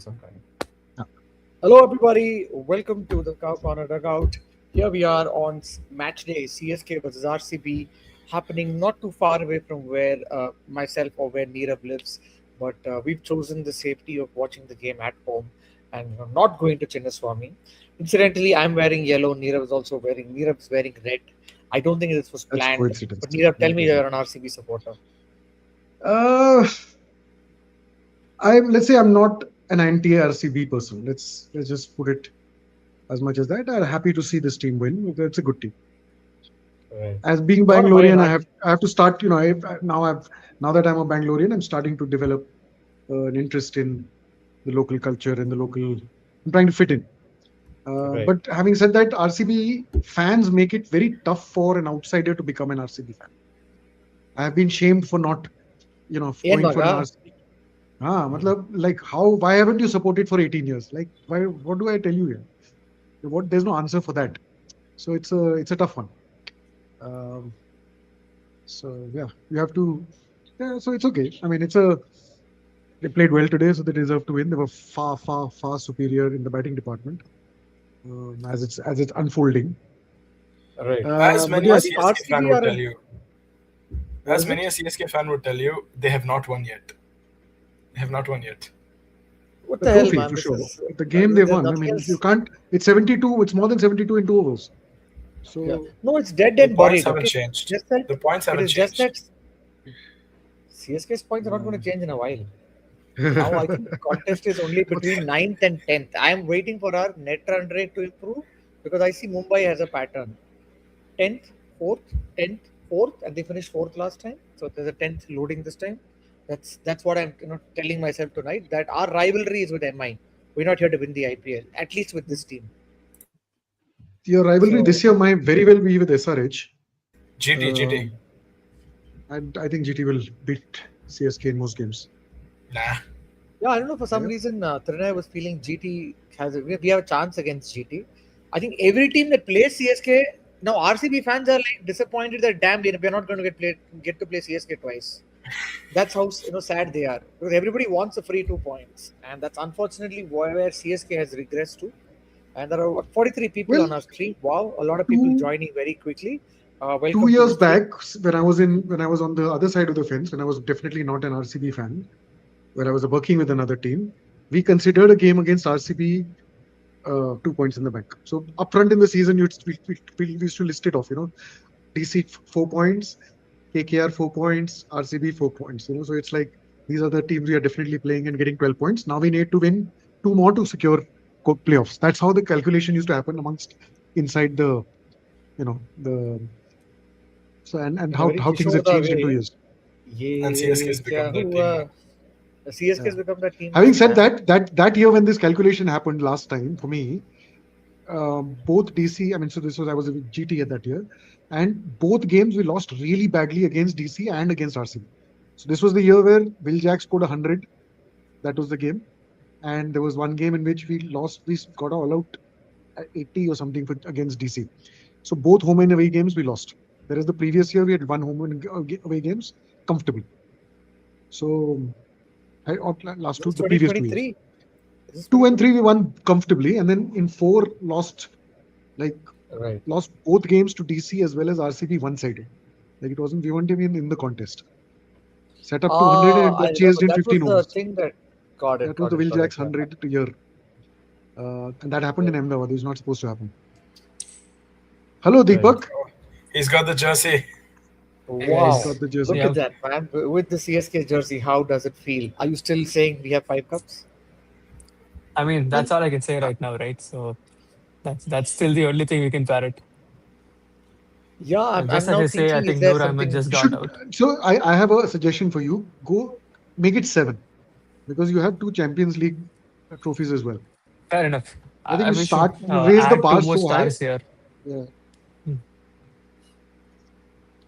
some kind. Yeah. Hello, everybody. Welcome to the Cow Corner Dugout. Here we are on match day, CSK versus RCB, happening not too far away from where myself or where Neerav lives, but we've chosen the safety of watching the game at home and not going to Chinnaswamy. Incidentally, I'm wearing yellow. Neerav is wearing red. I don't think this was That's planned. coincidence. But Neerav, tell No me problem. you're an RCB supporter. Uh, let's say I'm not an anti-RCB person. Let's just put it as much as that. I'm happy to see this team win. It's a good team. Right. As being Not a Bangalorean, mind. I have to start. Now that I'm a Bangalorean, I'm starting to develop an interest in the local culture and the local. I'm trying to fit in. Right. But having said that, RCB fans make it very tough for an outsider to become an RCB fan. I have been shamed for not, Ian going for an Maga. RCB. Like how? Why haven't you supported for 18 years? Like, why? What do I tell you here? There's no answer for that. So it's a tough one. Um, so yeah, you have to. Yeah, so it's okay. I mean, they played well today, so they deserve to win. They were far, far, far superior in the batting department as it's unfolding. Right. As But many yeah, a I think CSK fan RCB would are tell in. you, What as is many it? a CSK fan would tell you, they have not won yet. They have not won yet. What the the hell, trophy man? for This sure. is The game they there's won. I nothing mean, you else. can't. It's 72. It's more than 72 in 2 overs. Yeah. So No, it's dead The and points buried. haven't Okay, changed. just that The points it haven't is just changed. that CSK's points are not going uh, to change in a while. Now I think the contest is only between 9th and 10th. I am waiting for our net run rate to improve because I see Mumbai has a pattern: 10th, 4th, 10th, 4th, and they finished 4th last time. So there's a 10th loading this time. That's what I'm telling myself tonight, that our rivalry is with MI. We're not here to win the IPL, at least with this team. your rivalry So this year might very well be with SRH. GT. Um, and I think GT will beat CSK in most games. Nah. yeah, I don't know, for some Yeah. reason Trinay was feeling GT we have a chance against GT. I think every team that plays CSK now, RCB fans are like disappointed that damn we're not going to get to play CSK twice. That's how sad they are, because everybody wants a free 2 points, and that's unfortunately where CSK has regressed to. And there are 43 people Well, on our stream. Wow, a lot of people two joining very quickly. two Welcome to the years stream. back, when I was on the other side of the fence, when I was definitely not an RCB fan, when I was working with another team, we considered a game against RCB 2 points in the bank. So upfront in the season, we used to list it off. DC 4 points, KKR 4 points, RCB 4 points. So it's like these are the teams we are definitely playing and getting 12 points. Now we need to win two more to secure playoffs. That's how the calculation used to happen amongst inside the so and In a how very how things have Kishoda changed in two way. years. And CSK Ye has kya become that team hua? now. The CSK Yeah. has become the team Having now, said man. that year when this calculation happened last time for me, both DC, I mean, so I was with GT at that year, and both games we lost really badly against DC and against RCB. So this was the year where Will Jack scored 100. That was the game. And there was one game in which we lost. We got all out at 80 or something against DC. So both home and away games we lost. Whereas the previous year we had won home and away games comfortably. So last This is the previous 2 years. 2023. This is 2 and 3 we 2023. won comfortably, and then in 4 like Right. lost both games to DC as well as RCB one-sided. Like we weren't even in the contest. Set up to 100 and it I got chased remember in that was 15 the overs. thing that got it, That was got the it, Will got it. Jack's Yeah. 100 year. And that happened in Ahmedabad. It was not supposed to happen. Hello, Deepak. He's got the jersey. Wow, He's got the jersey. look at that, man. With the CSK jersey, how does it feel? Are you still saying we have 5 cups? I mean, Well, that's all I can say right now, right? So that's still the only thing we can parrot. Yeah, I'm Just as now I say, I thinking, is think there Noor Ahmed something? just you got should. out. So I have a suggestion for you. Go make it 7 because you have 2 Champions League trophies as well. Fair enough. I think I we should you raise the add two bar more so high. stars here. Yeah.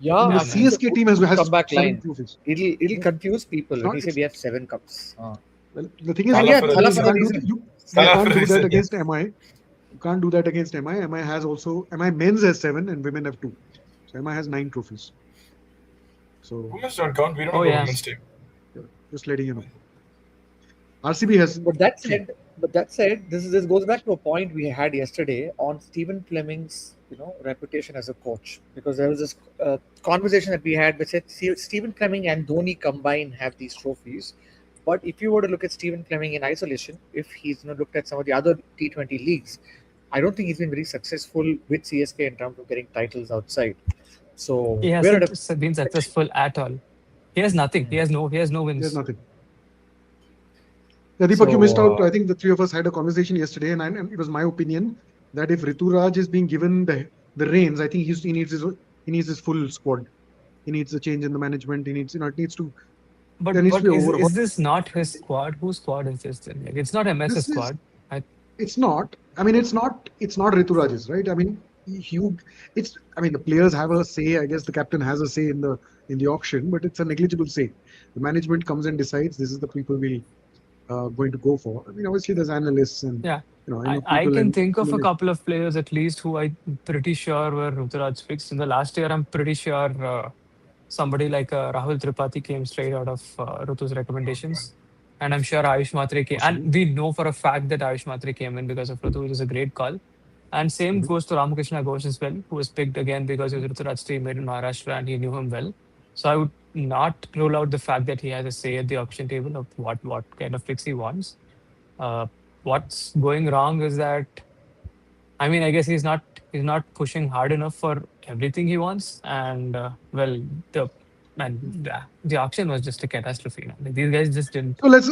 Yeah, I mean, the Yeah, man. it's a CSK good, team has good comeback 7 line. trophies. It'll Yeah. confuse people It's when not. you say It's we have 7 cups. well. The thing is, And Thala yeah, for a Thala you for reason. a can't do reason. you Thala can't for a do that reason, yeah. against MI. You can't do that against MI. MI has also MI men's has 7 and women have 2. So MI has 9 trophies. So Women's don't count. We don't Oh have a yeah. women's team. yeah, just letting you know. RCB has. But that said, this goes back to a point we had yesterday on Stephen Fleming's reputation as a coach, because there was this conversation that we had which said Stephen Fleming and Dhoni combined have these trophies, but if you were to look at Stephen Fleming in isolation, if he's looked at some of the other T20 leagues, I don't think he's been very successful with CSK in terms of getting titles outside. So He hasn't been successful at all. He has nothing. He has no wins. He has nothing. Yeah, Deepak, you missed out. I think the three of us had a conversation yesterday, and it was my opinion that if Rituraj is being given the reins, I think he needs his full squad. He needs a change in the management. He needs it needs to. But is this not his squad? Whose squad is this then? Like, it's not MS's squad. It's not. I mean, it's not Rituraj's, right? I mean, the players have a say. I guess the captain has a say in the auction, but it's a negligible say. The management comes and decides this is the people we'll going to go for. I mean, obviously there's analysts and I can think of a couple of players at least who I'm pretty sure were Ruturaj picks. In the last year, I'm pretty sure somebody like Rahul Tripathi came straight out of Rutu's recommendations. And I'm sure Ayush Matre came. And we know for a fact that Ayush Matre came in because of Rutu, which is a great call. And same goes to Ramakrishna Ghosh as well, who was picked again because he was Ruturaj's teammate in Maharashtra and he knew him well. So I would not rule out the fact that he has a say at the auction table of what kind of picks he wants. What's going wrong is that, I mean, I guess he's not pushing hard enough for everything he wants. And the auction was just a catastrophe. Like, these guys just didn't. So let's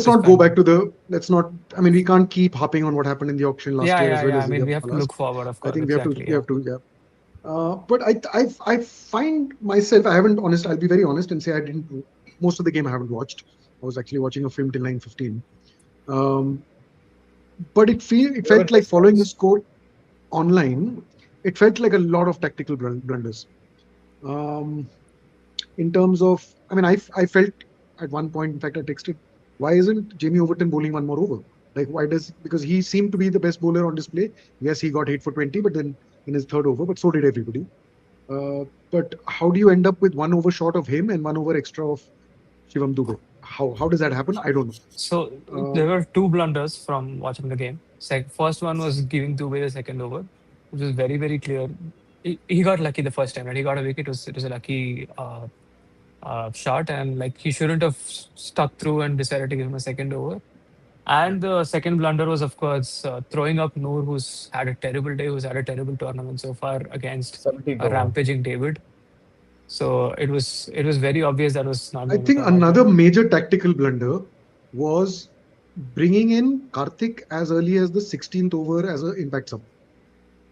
not go back to the. Let's not. I mean, we can't keep hopping on what happened in the auction last year as well. Yeah. I mean, we have to look forward. Of course, I think we have to. Yeah. But I find myself. I'll be very honest and say I didn't. Most of the game I haven't watched. I was actually watching a film till 9:15. But it felt like following the score online. It felt like a lot of tactical blunders. In terms of, I mean, I felt at one point, in fact, I texted, why isn't Jamie Overton bowling one more over? Like, because he seemed to be the best bowler on display. Yes, he got 8 for 20, but then in his third over, but so did everybody. But how do you end up with 1 over short of him and 1 over extra of Shivam Dube? How does that happen? I don't know. So there were 2 blunders from watching the game. First one was giving Dube the second over, which was very, very clear. He got lucky the first time, right? He got a wicket. It was a lucky shot, and like he shouldn't have stuck through and decided to give him a second over. And the second blunder was, of course, throwing up Noor, who's had a terrible day, who's had a terrible tournament so far against a rampaging David. So it was very obvious that was not. I think another major tactical blunder was bringing in Karthik as early as the 16th over as an impact sub.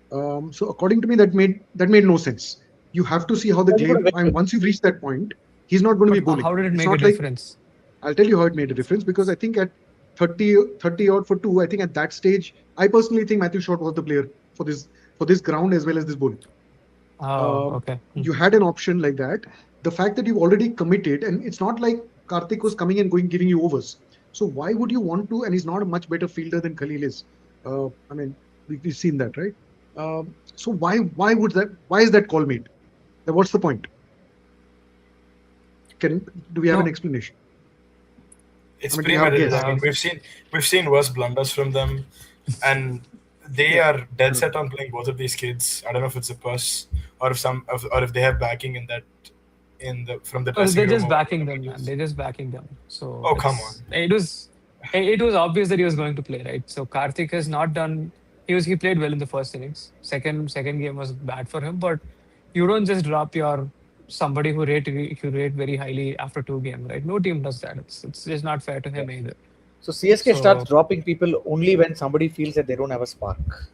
So according to me, that made no sense. You have to see how the game. Once you've reached that point, he's not going to be bowling. How did it make a difference? I'll tell you how it made a difference, because I think at 30 odd for 2, I think at that stage, I personally think Matthew Short was the player for this ground as well as this bowling. Okay. You had an option like that. The fact that you've already committed, and it's not like Karthik was coming and giving you overs. So why would you want to? And he's not a much better fielder than Khalil is. I mean, we've seen that, right? So why is that call made? What's the point? Do we have an explanation? It's premeditated. I mean, we've seen worse blunders from them, and they are dead set on playing both of these kids. I don't know if it's a purse or if they have backing in that from the dressing room. They're just backing them, man. They're just backing them. So come on. It was obvious that he was going to play, right? So Karthik has not done. He played well in the first innings. Second game was bad for him, but you don't just drop somebody who you rate very highly after 2 games, right? No team does that. It's just not fair to him either. So CSK starts dropping people only when somebody feels that they don't have a spark.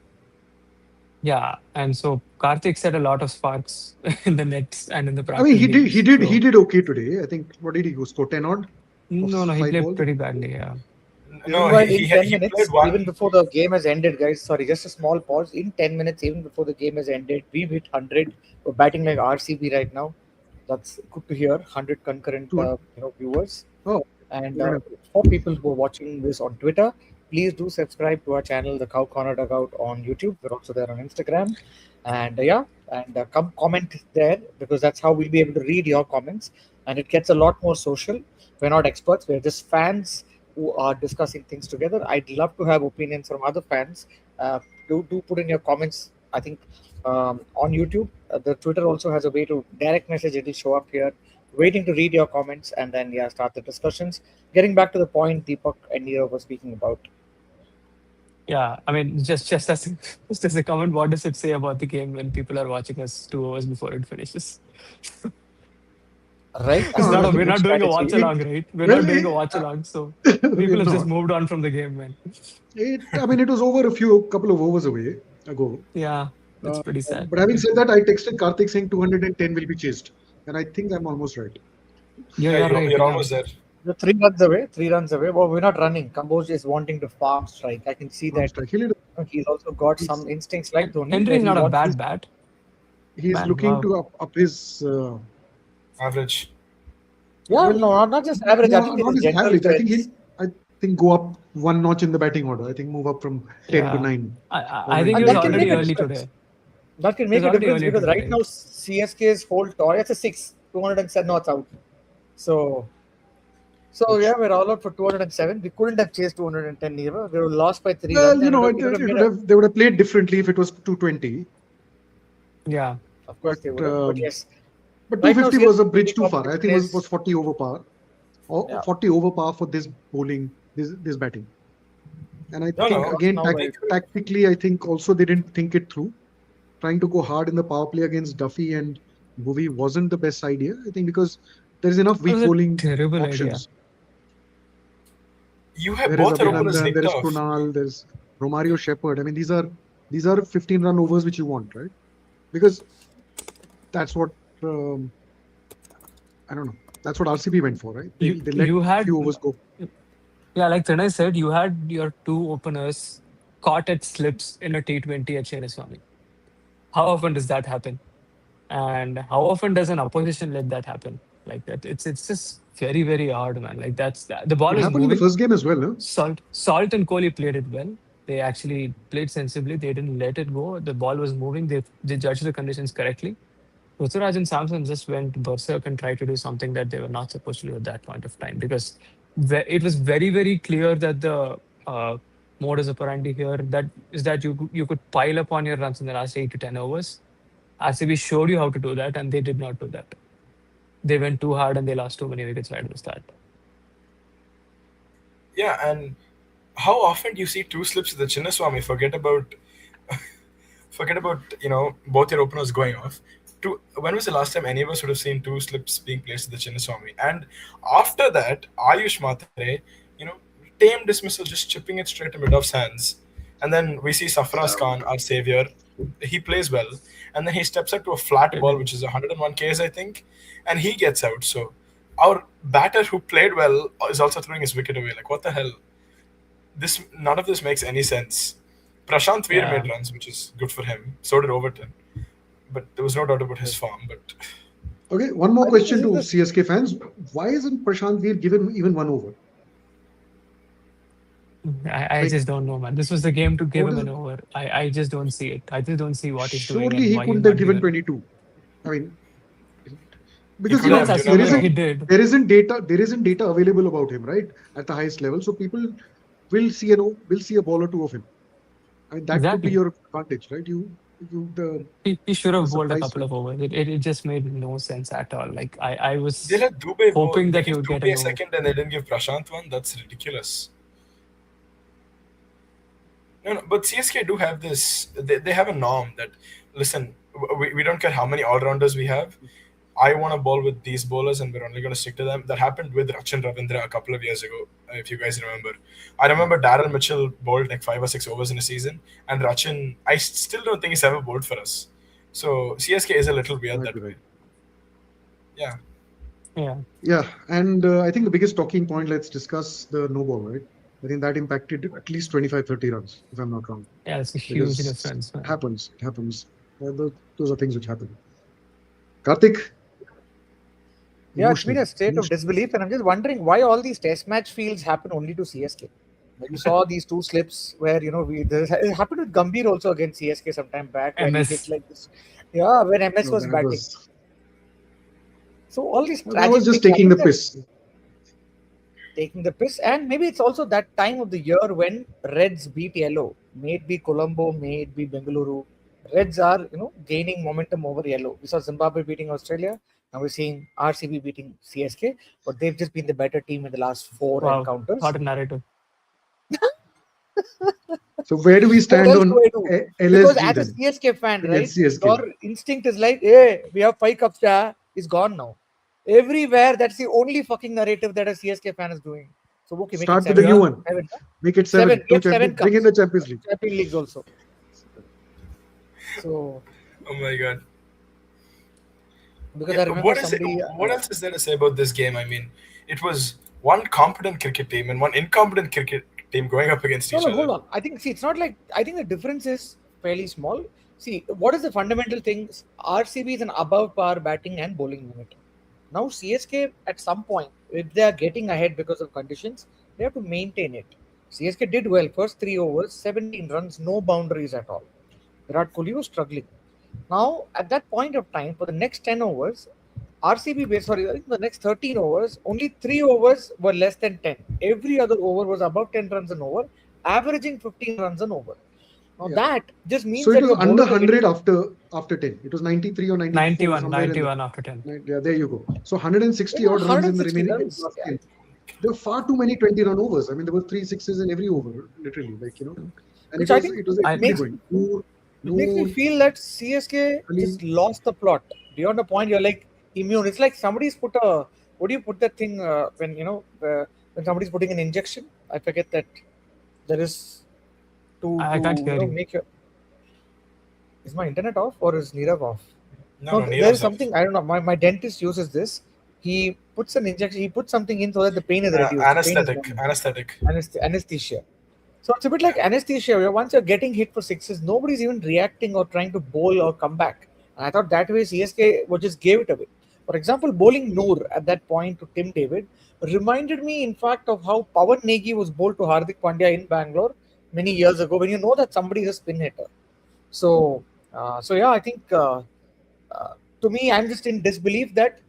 Yeah, and so Karthik set a lot of sparks in the nets and in the practice. I mean, he did okay today. I think, what did he go? Score 10 odd? No, he played pretty badly. Yeah. No, in 10 minutes, even before the game has ended, guys. Sorry, just a small pause. In 10 minutes, even before the game has ended, we've hit 100. We're batting like RCB right now. That's good to hear. 100 concurrent, viewers. Oh, and for people who are watching this on Twitter, please do subscribe to our channel, the Cow Corner Dugout, on YouTube. We're also there on Instagram, and come comment there, because that's how we'll be able to read your comments, and it gets a lot more social. We're not experts. We're just fans who are discussing things together. I'd love to have opinions from other fans. Do put in your comments. I think on YouTube, the Twitter also has a way to direct message. It will show up here. Waiting to read your comments and then start the discussions. Getting back to the point Deepak and Neerav were speaking about. Yeah, I mean, just as just as a comment, what does it say about the game when people are watching us 2 hours before it finishes? Right? We're not doing a watch along, right? We're not doing a watch along, so people have just moved on from the game, man. It was over a couple of overs ago. Yeah, it's pretty sad. But having said that, I texted Karthik saying 210 will be chased, and I think I'm almost right. Yeah, right. You're almost there. You're 3 runs away. Well, we're not running. Kamboj is wanting to farm strike. I can see that. He's also got some instincts like Dhoni. Henry is not a bad bat. He's looking to up his average. Yeah, no, not just average. Yeah, I think not his average. I think go up one notch in the batting order. I think move up from 10 to 9. I think he was already early today. That can make a difference because right now CSK's whole toy, it's a 6, 207 knots out. So yeah, we're all out for 207. We couldn't have chased 210 neither. We were lost by 3 runs. They would have played differently if it was 220. Yeah. Of course they would have, but yes. But 250 was a bridge too far. I think it was 40 over par. 40 over par for this bowling, this batting. And I think, tactically, I think also they didn't think it through. Trying to go hard in the power play against Duffy and Bhuvi wasn't the best idea. I think because there's enough weak bowling options. Idea. You have both openers nicked there's off. Krunal, there's Romario Shepherd. I mean, these are 15-run overs which you want, right? Because that's what I don't know. That's what RCB went for, right? They let few overs go. Yeah, like Trinay said, you had your 2 openers caught at slips in a T20 at Chinnaswamy. How often does that happen? And how often does an opposition let that happen like that? It's just very, very hard, man. Like the ball is moving. In the first game as well, no? Salt and Kohli played it well. They actually played sensibly. They didn't let it go. The ball was moving. They judged the conditions correctly. Ruturaj and Samson just went berserk and tried to do something that they were not supposed to do at that point of time, because it was very, very clear that the modus operandi here that you could pile up on your runs in the last 8 to 10 overs. RCB showed you how to do that, and they did not do that. They went too hard and they lost too many wickets right at the start. Yeah, and how often do you see 2 slips of the Chinnaswamy? Forget about both your openers going off. When was the last time any of us would have seen 2 slips being placed at the Chinnaswamy? And after that, Ayush Matre, tame dismissal, just chipping it straight to Midoff's hands. And then we see Safraz Khan, our savior. He plays well. And then he steps up to a flat ball, which is 101 Ks, I think. And he gets out. So our batter who played well is also throwing his wicket away. Like, what the hell? None of this makes any sense. Prashant Veer made runs, which is good for him. So did Overton. But there was no doubt about his form. But okay, one more question to CSK fans. Why isn't Prashant Veer given even 1 over? I just don't know, man. This was the game to give him an over. I just don't see it. I just don't see what he's doing. Surely he couldn't have given 22. I mean, because there isn't data available about him, right, at the highest level. So people will see a ball or 2 of him. I mean, that could be your advantage, right? He should have bowled a couple of overs. It just made no sense at all. Like I was they let Dubey hoping that he would get a second, and they didn't give Prashant one. That's ridiculous. No, but CSK do have this. They have a norm that, listen, we don't care how many all-rounders we have. I want to bowl with these bowlers, and we're only going to stick to them. That happened with Rachin Ravindra a couple of years ago, if you guys remember. I remember Darryl Mitchell bowled like 5 or 6 overs in a season, and Rachin, I still don't think he's ever bowled for us. So CSK is a little weird that way. Yeah, and I think the biggest talking point, let's discuss the no ball, right? I think that impacted at least 25-30 runs, if I'm not wrong. Yeah, it's a huge difference. It happens. Those are things which happen. Karthik? Yeah, it's been a state of disbelief, and I'm just wondering why all these test match fields happen only to CSK. Like you saw these 2 slips where, it happened with Gambhir also against CSK some time back. When he hit like this. Yeah, when MS was batting. So all these I was just taking the piss. taking the piss, and maybe it's also that time of the year when Reds beat Yellow. May it be Colombo, may it be Bengaluru. Reds are, gaining momentum over Yellow. We saw Zimbabwe beating Australia. Now we're seeing RCB beating CSK, but they've just been the better team in the last 4 encounters. What a narrative. So where do we stand on LSG Because as a then? CSK fan, right, CSK. your instinct is like, hey, we have 5 cups, is gone now. Everywhere, that's the only fucking narrative that a CSK fan is doing. So okay, make Start it with 7. the new one. 7. Make it 7. We have 7 Bring in the Champions League. Champions Leagues also. So. Oh my god. Because I remember what else is there to say about this game? I mean, it was one competent cricket team and one incompetent cricket team going up against each other. Hold on. I think the difference is fairly small. See, what is the fundamental thing? RCB is an above par batting and bowling unit. Now CSK at some point, if they are getting ahead because of conditions, they have to maintain it. CSK did well. First 3 overs, 17 runs, no boundaries at all. Virat Kohli was struggling. Now, at that point of time, for the next 10 overs, the next 13 overs, only 3 overs were less than 10. Every other over was above 10 runs an over, averaging 15 runs an over. Now, that just means so that it was under 100 after 10. It was 93 or 94. 91 after 10. Yeah, there you go. So 160 odd runs in the remaining. There were far too many 20-run overs. I mean, there were 3 sixes in every over, literally. And Which it was going. It makes me feel that CSK just lost the plot. Beyond the point, you're like immune. It's like somebody's put a. What do you put that thing when somebody's putting an injection? I forget that there is I can't hear you. Make your. Is my internet off or is Nirav off? No, there's something I don't know. My dentist uses this. He puts an injection. He puts something in so that the pain is reduced. Anesthesia. So it's a bit like anesthesia, where once you're getting hit for sixes, nobody's even reacting or trying to bowl or come back. And I thought that way CSK just gave it away. For example, bowling Noor at that point to Tim David reminded me, in fact, of how Pawan Negi was bowled to Hardik Pandya in Bangalore many years ago, when you know that somebody is a spin hitter. So yeah, I think to me, I'm just in disbelief that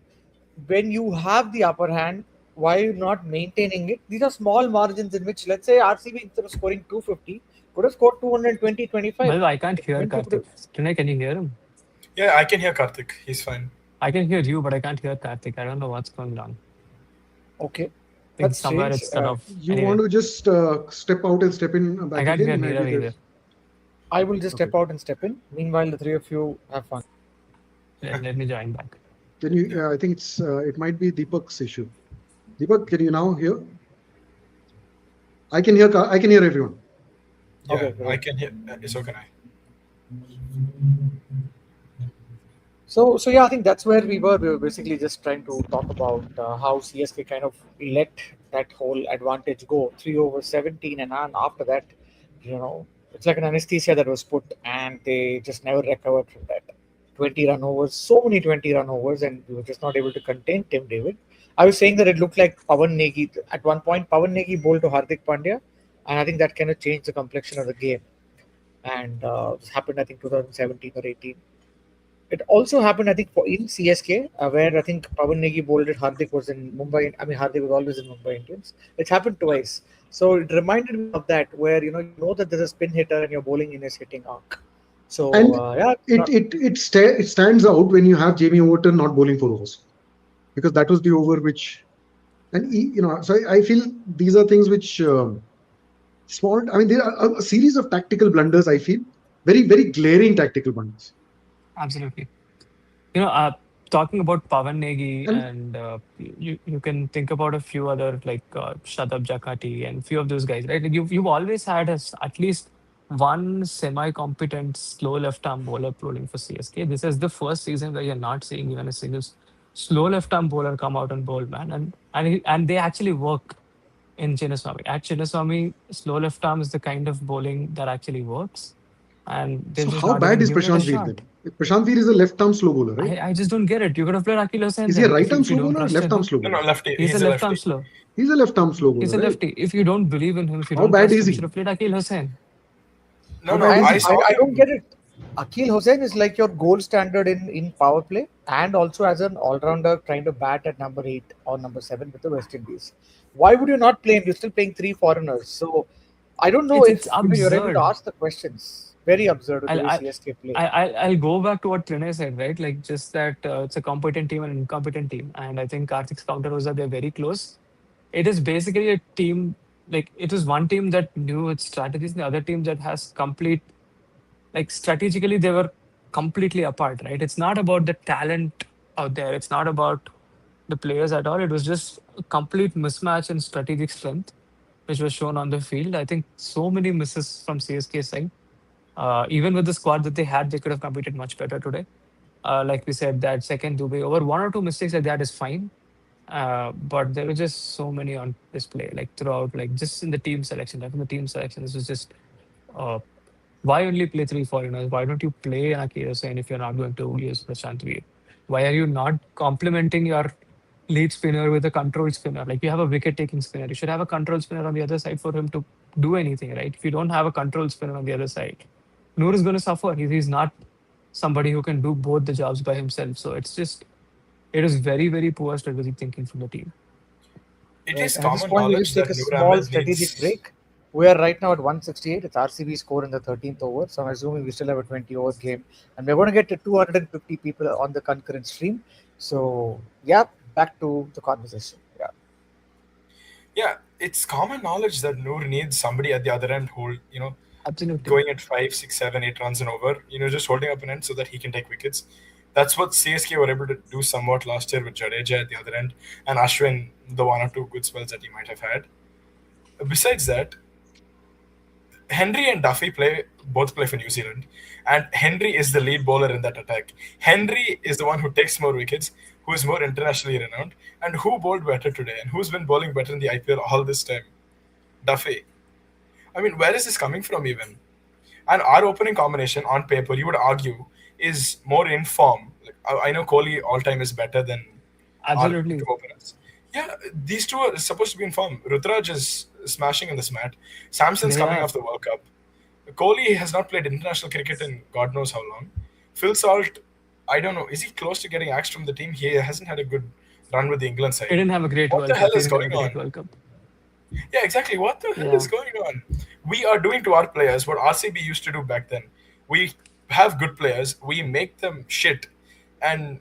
when you have the upper hand, why are you not maintaining it? These are small margins in which, let's say, RCB instead of scoring 250 could have scored 220, 25. Well, I can't hear Karthik. Can you hear him? Yeah, I can hear Karthik. He's fine. I can hear you, but I can't hear Karthik. I don't know what's going on. Okay. I think somewhere it's sort of. You want to just step out and step in back I can't again? hear Nirav either. I will just step out and step in. Meanwhile, the 3 of you have fun. Let me join back. Can you? I think it might be Deepak's issue. Deepak, can you now hear? I can hear everyone. Yeah, okay. I can hear. So can I. So yeah, I think that's where we were. We were basically just trying to talk about how CSK kind of let that whole advantage go. 3 over 17, and after that, it's like an anesthesia that was put, and they just never recovered from that. 20-run overs, so many 20-run overs, and we were just not able to contain Tim David. I was saying that it looked like Pawan Negi. At one point, Pawan Negi bowled to Hardik Pandya, and I think that kind of changed the complexion of the game. And this happened, I think, 2017 or 18. It also happened, I think, in CSK, where I think Pawan Negi bowled it. Hardik was in Mumbai. I mean, Hardik was always in Mumbai Indians. It's happened twice. So it reminded me of that, where you know that there's a spin hitter and you're bowling in his hitting arc. So it stands out when you have Jamie Overton not bowling 4 overs, because that was the over which, and so I feel these are things which small. I mean, there are a series of tactical blunders. I feel very, very glaring tactical blunders. Absolutely. Talking about Pawan Negi, and you can think about a few other like Shadab Jakati and few of those guys, right? Like you've always had at least one semi-competent slow left-arm bowler bowling for CSK. This is the first season where you're not seeing even a single slow left-arm bowler come out and bowl, man. And they actually work in Chinnaswamy. At Chinnaswamy, slow left-arm is the kind of bowling that actually works. And so how bad is Prashant Veer then? Prashant Veer is a left-arm slow bowler, right? I just don't get it. You could have played Akil Hussain. Is he a right-arm slow bowler or left-arm slow bowler? No, lefty. He's a left-arm slow. He's a left-arm slow bowler. He's a lefty. Right? If you don't believe in him, if you how don't bad trust is him, he? You should have played Akil Hussain. No, I don't get it. Akhil Hussain is like your gold standard in power play and also as an all-rounder trying to bat at number 8 or number 7 with the West Indies. Why would you not play him? You're still playing three foreigners. So I don't know It's if you're able to absurd. ask the questions. Very absurd with the I'll way I, CSK play. I'll go back to what Trinay said, right? Like just that it's a competent team and an incompetent team, and I think Karthik's counter was that they're very close. It is basically a team, like it is one team that knew its strategies, and the other team that has complete, like strategically they were completely apart, right? It's not about the talent out there. It's not about the players at all. It was just a complete mismatch in strategic strength, which was shown on the field. I think so many misses from CSK side. Even with the squad that they had, they could have competed much better today. Like we said, that second Dubai over one or two mistakes like that is fine. But there were just so many on display, like throughout, like just in the team selection. Like in the team selection, this was just uh, why only play three foreigners? Why don't you play an Akira if you're not going to use Prashant Veer? Why are you not complementing your lead spinner with a control spinner? Like you have a wicket taking spinner. You should have a control spinner on the other side for him to do anything, right? If you don't have a control spinner on the other side, Noor is going to suffer. He's not somebody who can do both the jobs by himself. So it's just, it is very, very poor strategic thinking from the team. It Right. is And at this common point, we'll knowledge just take that a Noor small Ahmed strategic needs. break. We are right now at 168. It's RCB score in the 13th over. So I'm assuming we still have a 20 over game. And we're going to get to 250 people on the concurrent stream. So, yeah, back to the conversation. Yeah. Yeah, it's common knowledge that Noor needs somebody at the other end who, Absolutely. going at 5, 6, 7, 8 runs and over, just holding up an end so that he can take wickets. That's what CSK were able to do somewhat last year with Jadeja at the other end and Ashwin, the one or two good spells that he might have had. Besides that, Henry and Duffy both play for New Zealand, and Henry is the lead bowler in that attack. Henry is the one who takes more wickets, who is more internationally renowned, and who bowled better today, and who's been bowling better in the IPL all this time. Duffy. I mean, where is this coming from even? And our opening combination on paper, you would argue, is more in form. Like, I know Kohli all time is better than our two Absolutely. openers. Yeah, these two are supposed to be in form. Rutraj is smashing in this mat. Samson's They coming are. off the World Cup. Kohli has not played international cricket in God knows how long. Phil Salt, I don't know, is he close to getting axed from the team? He hasn't had a good run with the England He side. didn't have a great What the World hell Cup. He is didn't have a going great on? World Cup. Yeah, exactly. What the hell is Yeah. going on? We are doing to our players what RCB used to do back then. We have good players, we make them shit, and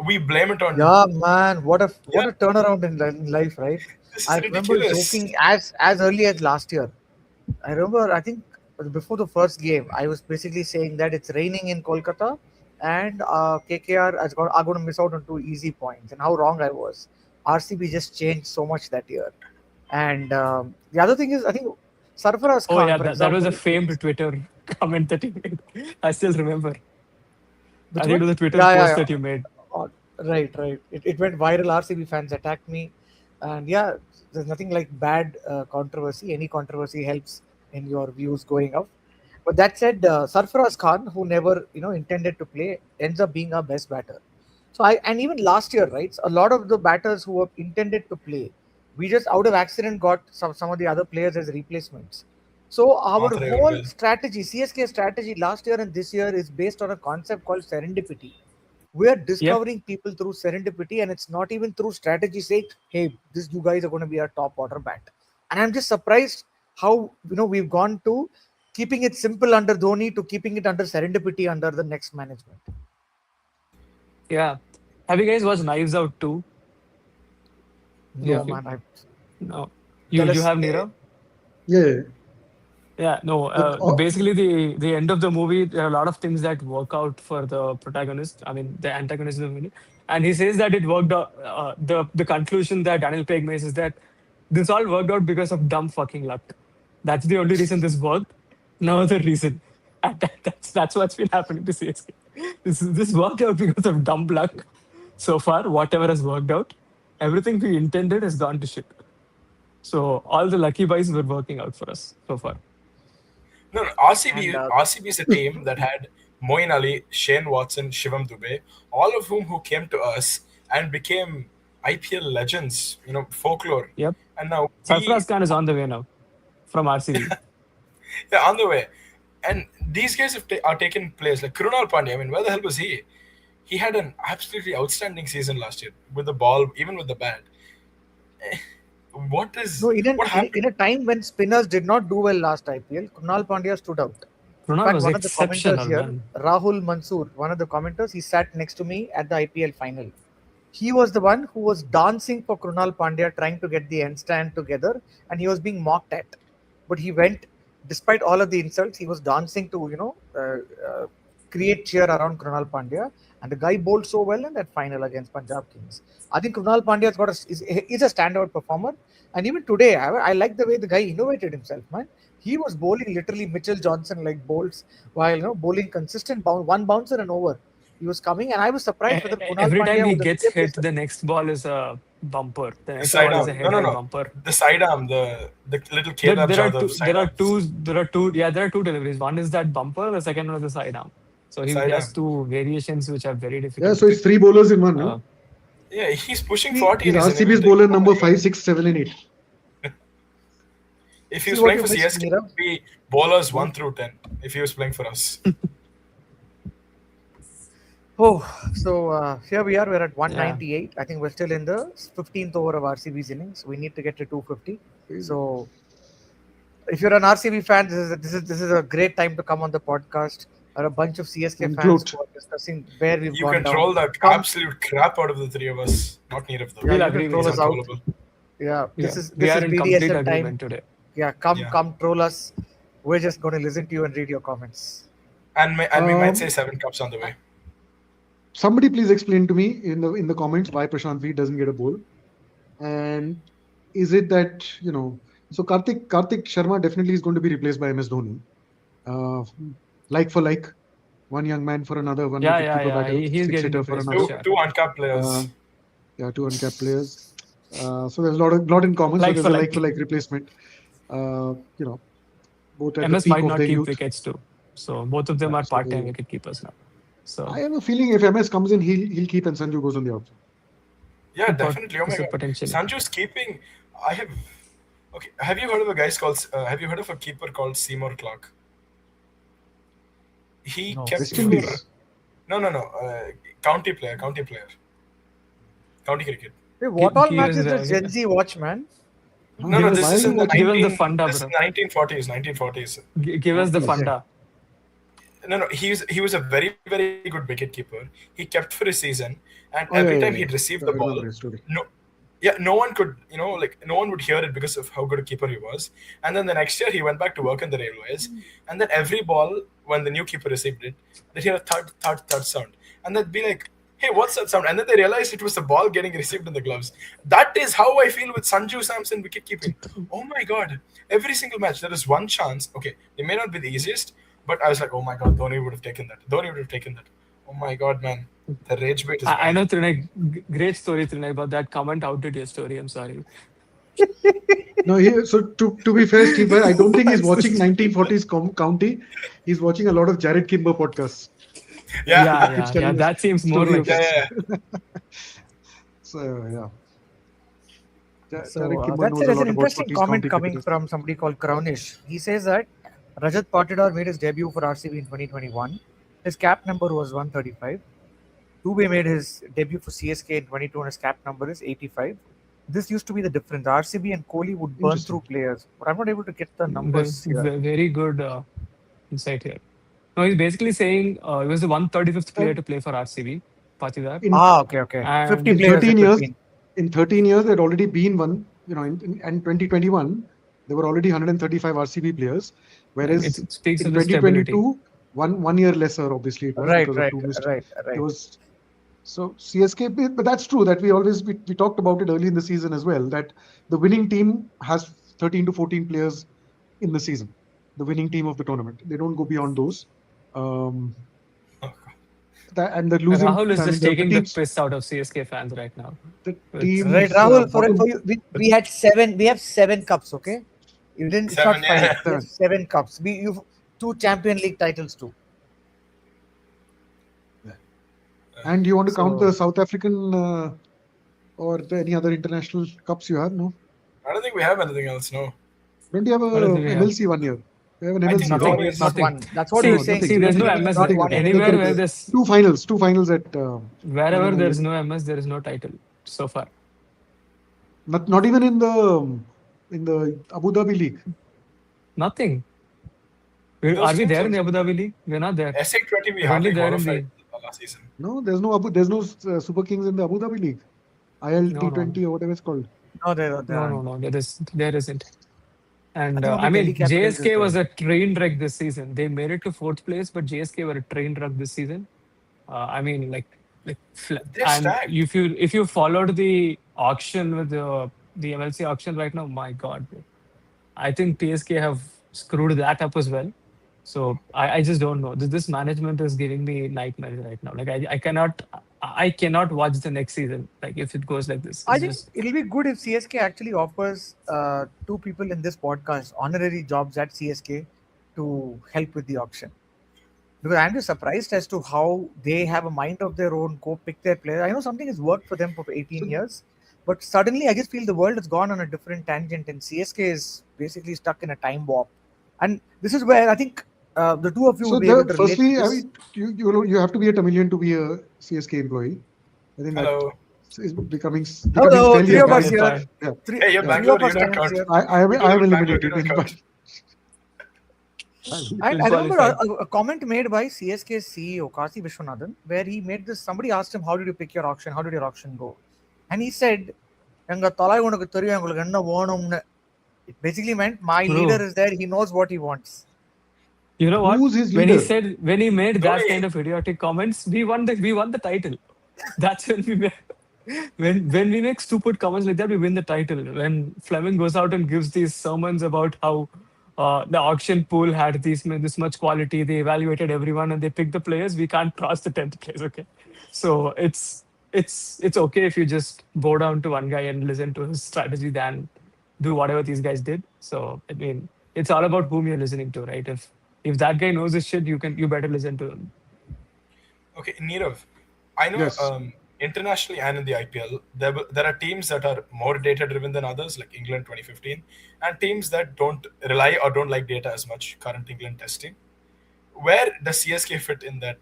we blame it on. Yeah, man, what Yeah, a turnaround in life, right? this I is remember ridiculous. joking as early as last year. I remember, I think before the first game, I was basically saying that it's raining in Kolkata and KKR are going to miss out on two easy points, and how wrong I was. RCB just changed so much that year. And the other thing is, I think Sarfaraz Oh Khan, yeah, for that was a example, famed Twitter comment that you made. I still remember. I which think it one? was a Twitter Yeah, yeah, post yeah. that you made. Right, right. It went viral. RCB fans attacked me, and yeah, there's nothing like bad controversy. Any controversy helps in your views going up. But that said, Sarfaraz Khan, who never intended to play, ends up being our best batter. So I and even last year, right? A lot of the batters who were intended to play, we just out of accident got some of the other players as replacements. So our Matra whole Yorgal. strategy, CSK strategy last year and this year is based on a concept called serendipity. We are Yep. discovering people through serendipity, and it's not even through strategy saying, hey, this you guys are going to be our top order bat. And I'm just surprised how we've gone to keeping it simple under Dhoni to keeping it under serendipity under the next management. Yeah. Have you guys watched Knives Out too? Any No, of you? man, I No. You jealous. have Nira? Yeah, Yeah, no. but Basically, the end of the movie, there are a lot of things that work out for the protagonist. I mean, the antagonist of the movie, and he says that it worked out. The conclusion that Daniel Craig makes is that this all worked out because of dumb fucking luck. That's the only reason this worked. No other reason. And that's what's been happening to CSK. This worked out because of dumb luck. So far, whatever has worked out, everything we intended has gone to shit. So all the lucky buys were working out for us so far. No, And RCB is a team that had Moeen Ali, Shane Watson, Shivam Dubey, all of whom who came to us and became IPL legends, folklore. Yep. And now Sarfaraz Khan is on the way now from RCB. yeah, on the way. And these guys are taken players like Krunal Pandya. I mean, where the hell was he? He had an absolutely outstanding season last year with the ball, even with the bat. What happened? In a time when spinners did not do well last IPL, Krunal Pandya stood out. In Krunal fact, was one of the commenters exceptional, here, man. Rahul Mansoor, one of the commenters, he sat next to me at the IPL final. He was the one who was dancing for Krunal Pandya, trying to get the end stand together, and he was being mocked at. But he went, despite all of the insults, he was dancing to, create cheer around Krunal Pandya. And the guy bowled so well in that final against Punjab Kings. I think Krunal Pandya is a standout performer. And even today, I like the way the guy innovated himself, man. He was bowling literally Mitchell Johnson like bowls while bowling consistent one bouncer and over. He was coming, and I was surprised whether Krunal Every time Pandya he would have gets hit, the next ball is a bumper. The The next side ball is arm. a head No. bumper. The sidearm, the little There, Kedar there are Jadhav two. There are sidearm. two. There are two. Yeah, there are two deliveries. One is that bumper. The second one is the side arm. So he Sidearm. has two variations which are very difficult. Yeah, to so it's pick. 3 bowlers in one. No? Yeah, he's pushing 40. He's in his RCB's inning. bowler Oh number my 5, God. 6, 7, and 8. If he See was what playing you for missed, CSK, it Neerav? would be bowlers 1 through 10. If he was playing for us. Here we are. We're at 198. I think we're still in the 15th over of RCB's innings. We need to get to 250. So, if you're an RCB fan, this is a great time to come on the podcast. There are a bunch of CSK And fans gloat. who are discussing where we've You gone control down. the absolute crap out of the three of us. Not Neerav though. We'll you agree can troll with us you. out. Uncontrollable. Yeah, Yeah, this is we are in complete BDSM agreement time. today. Yeah, come troll us. We're just going to listen to you and read your comments. And we might say 7 cups on the way. Somebody please explain to me in the comments why Prashant V doesn't get a bowl. And is it that, so Karthik Sharma definitely is going to be replaced by MS Dhoni. Like for like, one young man for another, one wicket-keeper batter, He's getting 6-hitter for replaced another. for sure. Two uncapped players. Yeah, 2 uncapped players. So there's a lot in common. So there's a like-for-like replacement. Both at the MS peak might of not their keep youth. wickets too. So both of them are part-time wicket keepers now. So I have a feeling if MS comes in, he'll keep and Sanju goes on the outside. Yeah, definitely. Oh my God. Potential. Sanju's keeping. Okay. Have you heard of have you heard of a keeper called Seymour Clark? He kept. West Indies. No. County player. County cricket. Hey, what all He matches was, does Gen Z watch, man? No, this is in the give us the funda, this is bro. 1940s. Give us the funda. No. He was a very, very good wicket keeper. He kept for a season, and every time he'd receive the ball, no one could, no one would hear it because of how good a keeper he was. And then the next year he went back to work in the railways, and then every ball, when the new keeper received it, they'd hear a thud sound, and they'd be like, "Hey, what's that sound?" And then they realized it was the ball getting received in the gloves. That is how I feel with Sanju Samson wicket keeping. Oh my God! Every single match there is one chance. Okay, it may not be the easiest, but I was like, "Oh my God, Dhoni would have taken that. Oh my God, man, the rage bait is. I know, Trinay. Great story, Trinay, but that comment outdid your story. I'm sorry. No, so to be fair, Steve, I don't think he's watching 1940s county. He's watching a lot of Jared Kimber podcasts. Yeah. That seems more like yeah. So yeah. There's an interesting comment coming from somebody called Crownish. He says that Rajat Patidar made his debut for RCB in 2021. His cap number was 135. Dubey made his debut for CSK in 22 and his cap number is 85. This used to be the difference. RCB and Kohli would burn through players, but I'm not able to get the numbers here. Very good insight here. No, he's basically saying he was the 135th player to play for RCB, Patidar. Okay. And 50 players. 13 years, in 13 years, there had already been one, in 2021, there were already 135 RCB players, whereas it speaks in of the 2022, one year lesser, obviously. It was Right. It was, so CSK, but that's true that we talked about it early in the season as well, that the winning team has 13 to 14 players in the season, the winning team of the tournament. They don't go beyond those. And the losing. Rahul is just taking the piss out of CSK fans right now. The team, right, Rahul. For you, we had 7. We have 7 cups. Okay, you didn't. It's not 5. We have 7 cups. You've 2 Champion League titles too. And you want to count the South African or any other international cups you have? No. I don't think we have anything else. No. Don't you have a MLC one year? They have an MLC. Nothing. Dhoni is Not nothing. one. That's what we're saying. See, there's no Seriously, MS. not one. Anywhere where there's Two finals at. wherever there's no MS, there is no title so far. Not even in the Abu Dhabi League. Nothing. Are we there in the Abu Dhabi League? We're not there. SA20 we We're hardly only there in qualified last season. No, there's no Super Kings in the Abu Dhabi League. IL T20 or whatever it's called. No, There isn't. And I think I only mean, Delhi Capitals JSK is was a train wreck this season. They made it to 4th place, but JSK were a train wreck this season. I mean, They're and stacked. if you followed the auction with the MLC auction right now, my God, bro. I think TSK have screwed that up as well. So I just don't know. This management is giving me nightmares right now. Like I cannot watch the next season. Like if it goes like this, I it's think just it'll be good if CSK actually offers two people in this podcast honorary jobs at CSK to help with the auction. Because I'm just surprised as to how they have a mind of their own, go pick their player. I know something has worked for them for 18 years, but suddenly I just feel the world has gone on a different tangent and CSK is basically stuck in a time warp. And this is where I think the two of you will be able to relate firstly, to I this. mean, you have to be a Tamilian to be a CSK employee. I think Hello. that is becoming Hello, fairly three of us apparent. here. Yeah. Hey, you're Three Bangalore, of us you don't Tamils count. here. I am People in Bangalore, eliminated. you don't count. And I remember a comment made by CSK's CEO Kasi Vishwanathan, where he made this. Somebody asked him, "How did you pick your auction? How did your auction go?" And he said, "Enga thalai unakku theriyum engalukku enna venumnu." It basically meant my Bro. leader is there. He knows what he wants. You know what? Who's his When leader? when he made that Dhoni. kind of idiotic comments, we won the title. That's when we when we make stupid comments like that, we win the title. When Fleming goes out and gives these sermons about how the auction pool had this much quality, they evaluated everyone and they picked the players. We can't cross the 10th place. Okay, so it's okay if you just bow down to one guy and listen to his strategy than do whatever these guys did. So I mean, it's all about whom you're listening to, right? If that guy knows his shit, you better listen to him. Okay, Nirav, I know Yes. Internationally and in the IPL, there are teams that are more data driven than others, like England 2015, and teams that don't rely or don't like data as much, current England testing. Where does CSK fit in that?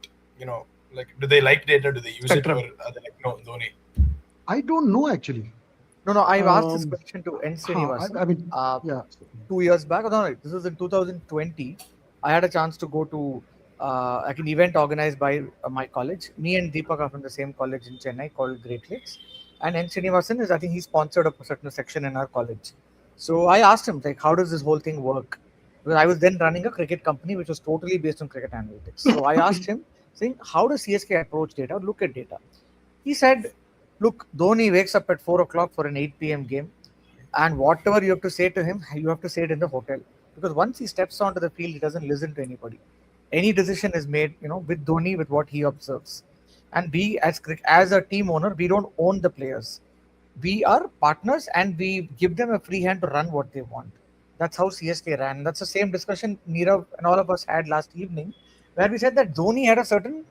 Like, do they like data? Do they use Spectrum. it? Or are they like, no, Dhoni? I don't know actually. No, I've asked this Um, question to N. Srinivasan. I mean, yeah. 2 years back. No, this was in 2020. I had a chance to go to like an event organized by my college. Me and Deepak are from the same college in Chennai called Great Lakes. And N. Srinivasan is, I think he sponsored a certain section in our college. So I asked him, like, how does this whole thing work? Because I was then running a cricket company which was totally based on cricket analytics. So I asked him, saying, how does CSK approach data, look at data? He said, look, Dhoni wakes up at 4 o'clock for an 8 p.m. game. And whatever you have to say to him, you have to say it in the hotel. Because once he steps onto the field, he doesn't listen to anybody. Any decision is made, with Dhoni, with what he observes. And we, as a team owner, we don't own the players. We are partners and we give them a free hand to run what they want. That's how CSK ran. That's the same discussion Nirav and all of us had last evening, where we said that Dhoni had a certain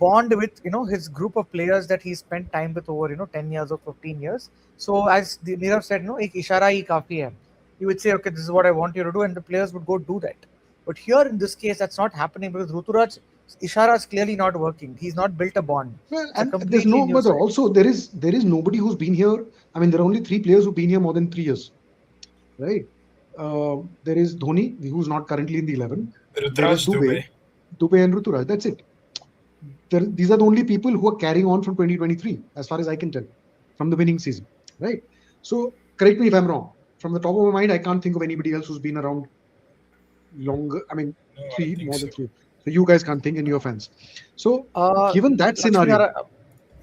bond with his group of players that he spent time with over 10 years or 15 years. So as Nirav said, ek ishara hi kafi hai. He would say, okay, this is what I want you to do, and the players would go do that. But here in this case, that's not happening because Ruturaj ishara is clearly not working. He's not built a bond. Well, It's a and there's completely no, new but side. also there is nobody who's been here. I mean, there are only 3 players who've been here more than 3 years, right? There is Dhoni, who's not currently in the 11. There is Rutraj, Dubey and Ruturaj. That's it. These are the only people who are carrying on from 2023, as far as I can tell, from the winning season, right? So correct me if I'm wrong. From the top of my mind, I can't think of anybody else who's been around longer. I mean, No, I 3, think more than so. 3. So you guys can't think, and you're fans. So given that Lakshmi scenario, Nara-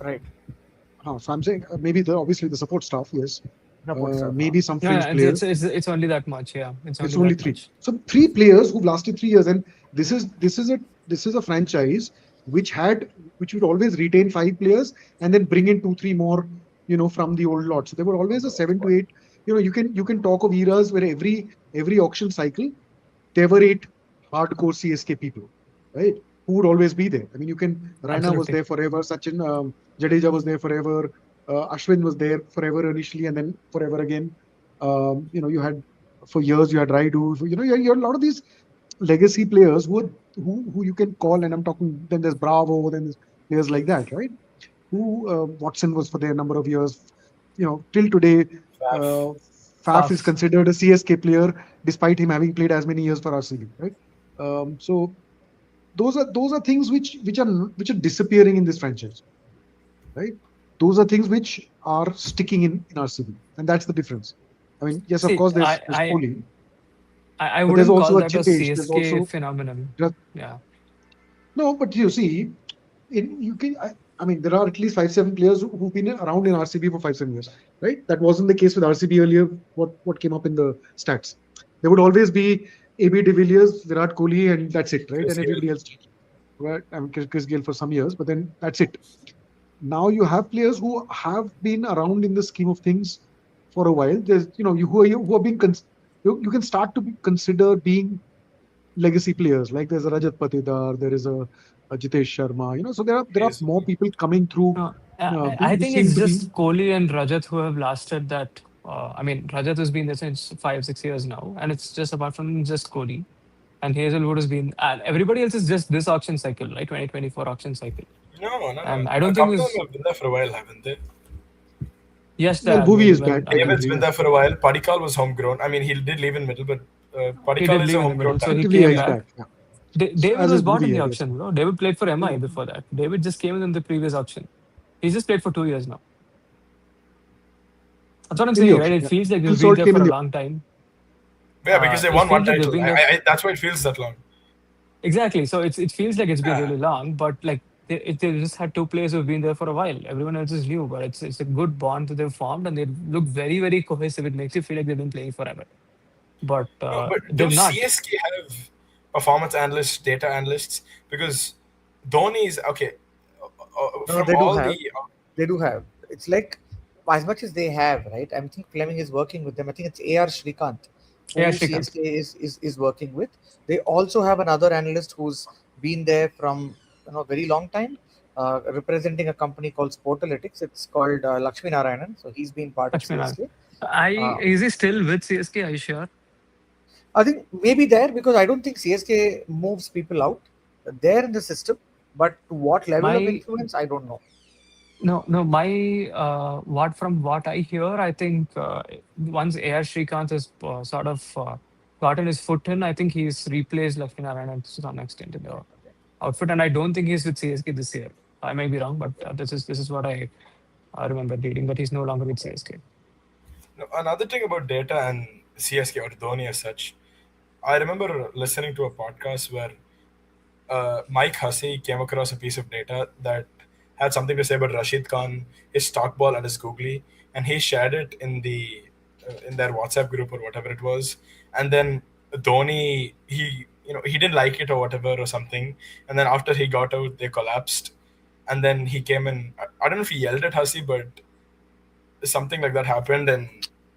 right. so I'm saying maybe obviously the support staff, yes. Maybe some fringe Yeah, players. it's only that much. Yeah, It's only that 3. much. So 3 players who've lasted 3 years, and this is a franchise which would always retain 5 players and then bring in 2-3 more, from the old lot. So there were always a 7 to 8. You can talk of eras where every auction cycle there were 8 hardcore CSK people, right? Who would always be there. I mean, Raina was Absolutely. there forever. Sachin, Jadeja was there forever. Ashwin was there forever initially, and then forever again. You had for years. You had Raidu. You had a lot of these legacy players who you can call, and I'm talking. Then there's Bravo, then there's players like that, right? Who Watson was for their number of years. Till today, Faf. uh, Faf is Faf. considered a CSK player despite him having played as many years for RCB, right? So those are things which are disappearing in this franchise, right? Those are things which are sticking in RCB, and that's the difference. I mean, yes, of See, course, there's Kohli, I but there's wouldn't also call a that a Jitesh. There's CSK also phenomenon. Yeah. no, but you see, you can. I mean, there are at least 5, 7 players who've been around in RCB for 5, 7 years, right? That wasn't the case with RCB earlier. What came up in the stats? There would always be AB de Villiers, Virat Kohli, and that's it, right? Chris And Gayle. everybody else, right? I mean, Chris Gayle for some years, but then that's it. Now you have players who have been around in the scheme of things for a while. There's, who are being you can start to consider being legacy players. Like there's a Rajat Patidar, there is a Jitesh Sharma. So there are Yes. more people coming through No, who, I who think seem it's to be. just Kohli and Rajat who have lasted that. I mean, Rajat has been there since 5, 6 years now, and it's just apart from just Kohli and Hazelwood has been. Everybody else is just this auction cycle, right? 2024 auction cycle, No. and I A don't think couple of is them have been there for a while, haven't they? yes, they Well, have Bhuvi been is back. when I again David's been agree. there for a while. Padikal was homegrown. I mean, he did leave in middle, but he Padikal did is a leave in the homegrown middle, so he talent. Effectively, yeah, came he's back. back. Yeah. So David as was is bought in Bhuvi, the I guess. auction, bro. David played for MI No, before that. David just came in the previous auction. He just played for 2 years now. That's what I'm in the saying, right? auction. It Yeah. feels like Phil they've been Salt there came for in a the. long time. Yeah, because they It won one feels like they've title. been there. That's why it feels that long. Exactly. So it feels like it's been Yeah. really long, but like they just had two players who've been there for a while. Everyone else is new, but it's a good bond that they've formed, and they look very very cohesive. It makes you feel like they've been playing forever, but No, but do they've not. CSK have performance analysts, data analysts? Because Dhoni is okay. No, From they do all have. the They do have. It's like as much as they have, right? I think Fleming is working with them. I think it's AR Shrikant Yeah, who Shrikant. CSK is working with. They also have another analyst who's been there from very long time, representing a company called Sportalytics. It's called Lakshmi Narayanan. So he's been part of Touch me now. CSK. I Uh, Is he still with CSK? Are you sure? I think maybe there because I don't think CSK moves people out. They're in the system, but to what level of My influence, I don't know. No, no. My what from what I hear, I think once AR Shrikant has sort of gotten his foot in, I think he's replaced Lakshmi Narayanan to some extent in the outfit, and I don't think he's with CSK this year. I may be wrong, but this is what I remember reading that he's no longer with CSK. no, another thing about data and CSK or Dhoni as such, I remember listening to a podcast where Mike Hussey came across a piece of data that had something to say about Rashid Khan, his stock ball, and his googly, and he shared it in their WhatsApp group or whatever it was. And then Dhoni, he didn't like it or whatever or something. And then after he got out, they collapsed. And then he came in. I don't know if he yelled at Hussey, but something like that happened. And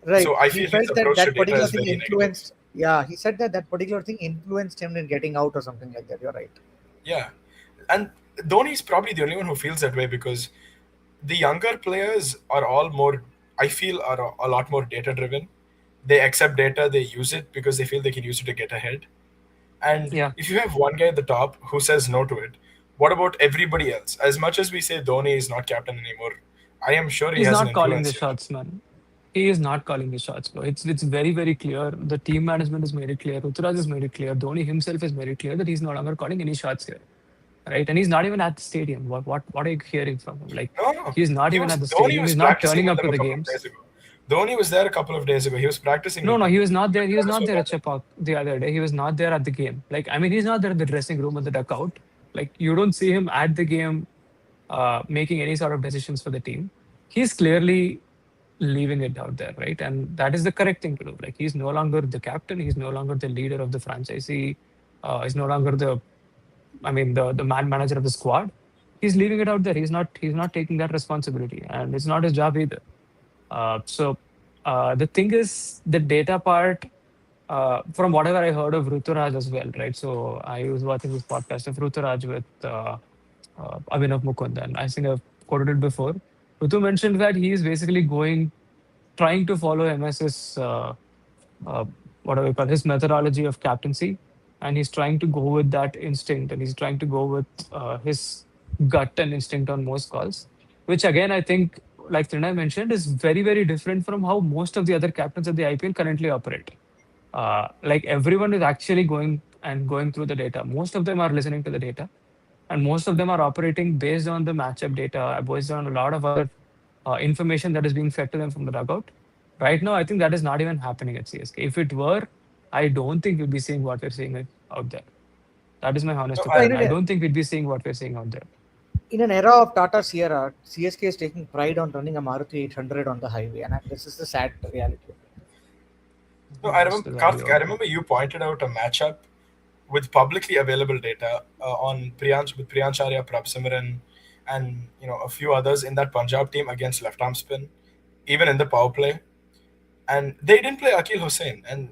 Right. so I He feel his felt that approach to that data particular is thing very negative. influenced. Yeah, he said that that particular thing influenced him in getting out or something like that. You're right. Yeah, and Dhoni is probably the only one who feels that way because the younger players are all more, I feel, are a lot more data driven. They accept data, they use it because they feel they can use it to get ahead. And Yeah, if you have one guy at the top who says no to it, what about everybody else? As much as we say Dhoni is not captain anymore, I am sure he he's has an not calling the influence here. shots, man. He is not calling the shots, bro. It's very very clear. The team management has made it clear. Ruturaj has made it clear. Dhoni himself has made it clear that he's no longer calling any shots here, right? And he's not even at the stadium. What are you hearing from him? Like No, he's not he even was at the Dhoni stadium. was He's not practicing turning with up them to a the couple of games. days ago. Dhoni was there a couple of days ago. He was practicing No, with no, them. he was not there. He was That is not what there at matters. Chepauk the other day. He was not there at the game. Like, I mean, he's not there in the dressing room or the dugout. Like, you don't see him at the game making any sort of decisions for the team. He's clearly leaving it out there, right? And that is the correct thing to do. Like, he's no longer the captain. He's no longer the leader of the franchise. He's no longer the man manager of the squad. He's leaving it out there. He's not taking that responsibility, and it's not his job either. So the thing is, the data part, from whatever I heard of Ruturaj as well, right? So I was watching this podcast of Ruturaj with Abhinav Mukund, and I think I've quoted it before. Rutu mentioned that he is basically trying to follow MS's, uh, what do we call his methodology of captaincy, and he's trying to go with that instinct, and he's trying to go with his gut and instinct on most calls, which again I think, like Trinay mentioned, is very very different from how most of the other captains of the IPL currently operate. Like everyone is actually going through the data. Most of them are listening to the data, and most of them are operating based on the matchup data, based on a lot of other information that is being fed to them from the dugout. Right now, I think that is not even happening at CSK. If it were, I don't think we'd be seeing what we're seeing out there. That is my honest No, No, opinion. I don't think we'd be seeing what we're seeing out there. in an era of Tata Sierra, CSK is taking pride on running a Maruti 800 on the highway, and this is the sad reality. No, I remember, Karthik, I remember you pointed out a matchup with publicly available data on Priyancharya, Prabhsimran, and a few others in that Punjab team against left arm spin, even in the power play, and they didn't play Akil Hussain. And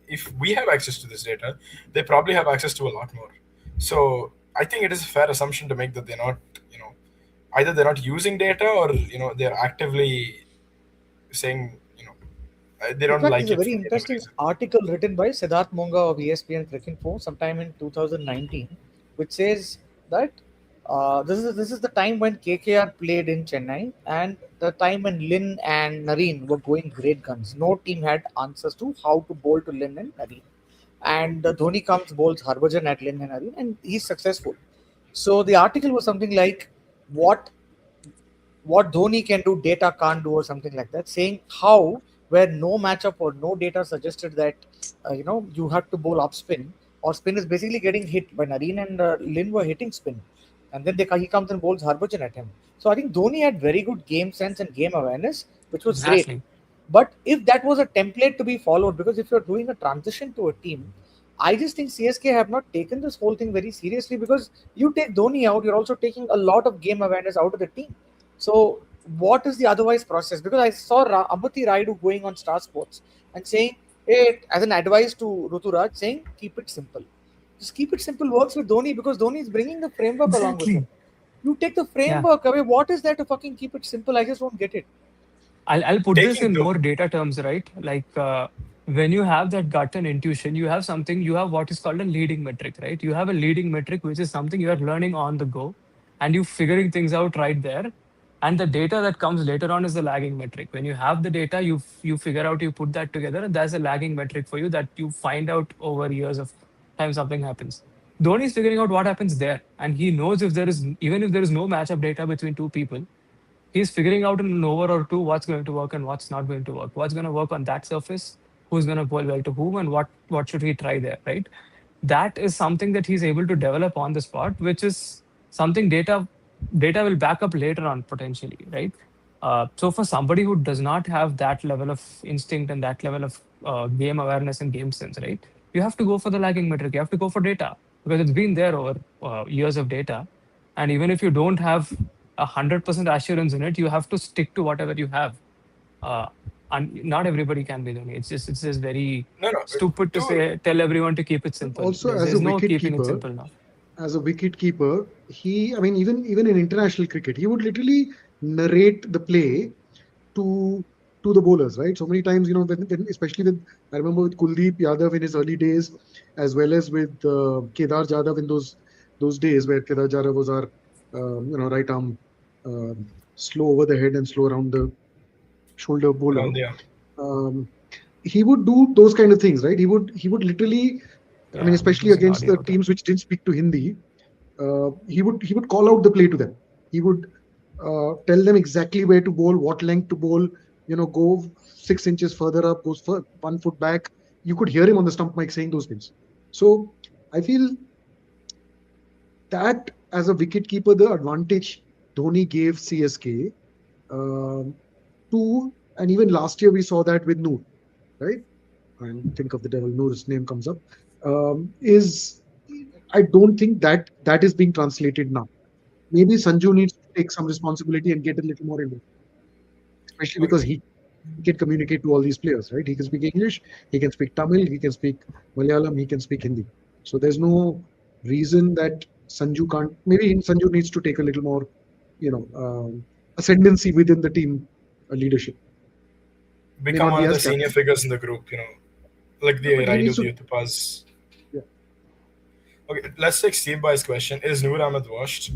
if we have access to this data, they probably have access to a lot more. So I think it is a fair assumption to make that they're not, either they're not using data or they're actively saying they don't like it. There's a very interesting article written by Siddharth Monga of ESPN Cricinfo sometime in 2019, which says that this is the time when KKR played in Chennai and the time when Lin and Nareen were going great guns. No team had answers to how to bowl to Lin and Nareen. And Dhoni comes, bowls Harbhajan at Lin and Nareen, and he's successful. So the article was something like what Dhoni can do, data can't do, or something like that, saying how where no matchup or no data suggested that you have to bowl up spin, or spin is basically getting hit by Nareen and Lin were hitting spin, and then he comes and bowls Harbhajan at him. So I think Dhoni had very good game sense and game awareness, which was great. But if that was a template to be followed, because if you're doing a transition to a team, I just think CSK have not taken this whole thing very seriously, because you take Dhoni out, you're also taking a lot of game awareness out of the team. So what is the otherwise process? Because I saw Ambati Raidu going on Star Sports and saying, hey, as an advice to Ruturaj, saying keep it simple. Just keep it simple works with Dhoni, because Dhoni is bringing the framework along with him. You take the framework away. What is there to fucking keep it simple? I just don't get it. I'll put this in more data terms, right? Like when you have that gut and intuition, you have what is called a leading metric, right? You have a leading metric, which is something you are learning on the go and you figuring things out right there. And the data that comes later on is the lagging metric. When you have the data, you figure out, you put that together, and that's a lagging metric for you that you find out over years of time something happens. Dhoni is figuring out what happens there, and he knows if there is no matchup data between two people, he's figuring out in an over or two what's going to work and what's not going to work. What's going to work on that surface, who's going to bowl well to whom, and what should he try there, right? That is something that he's able to develop on the spot, which is something data will back up later on potentially, right? So for somebody who does not have that level of instinct and that level of game awareness and game sense, right? You have to go for the lagging metric. You have to go for data because it's been there over years of data. And even if you don't have 100% assurance in it, you have to stick to whatever you have. And not everybody can be Dhoni. It's just very stupid to tell everyone to keep it simple. Also, as a wicket keeper, he, I mean, even in international cricket, he would literally narrate the play to the bowlers, right? So many times, when, especially I remember with Kuldeep Yadav in his early days, as well as with Kedar Jadhav in those days where Kedar Jadhav was our right arm slow over the head and slow around the shoulder bowler. He would do those kind of things, right? He would literally, I mean, especially against the teams which didn't speak to Hindi, he would call out the play to them. He would tell them exactly where to bowl, what length to bowl, go 6 inches further up, goes 1 foot back. You could hear him on the stump mic saying those things. So I feel that as a wicketkeeper, the advantage Dhoni gave CSK and even last year we saw that with Noor, right? And think of the devil, Noor's name comes up. I don't think that is being translated now. Maybe Sanju needs to take some responsibility and get a little more involved, especially because he can communicate to all these players, right? He can speak English, he can speak Tamil, he can speak Malayalam, he can speak Hindi. So there's no reason that Sanju can't. Maybe Sanju needs to take a little more, ascendancy within the team leadership. Become one of the senior figures in the group, like the Raidu, the Uttapas. Okay, let's take Steve Boy's question. Is Noor Ahmed washed?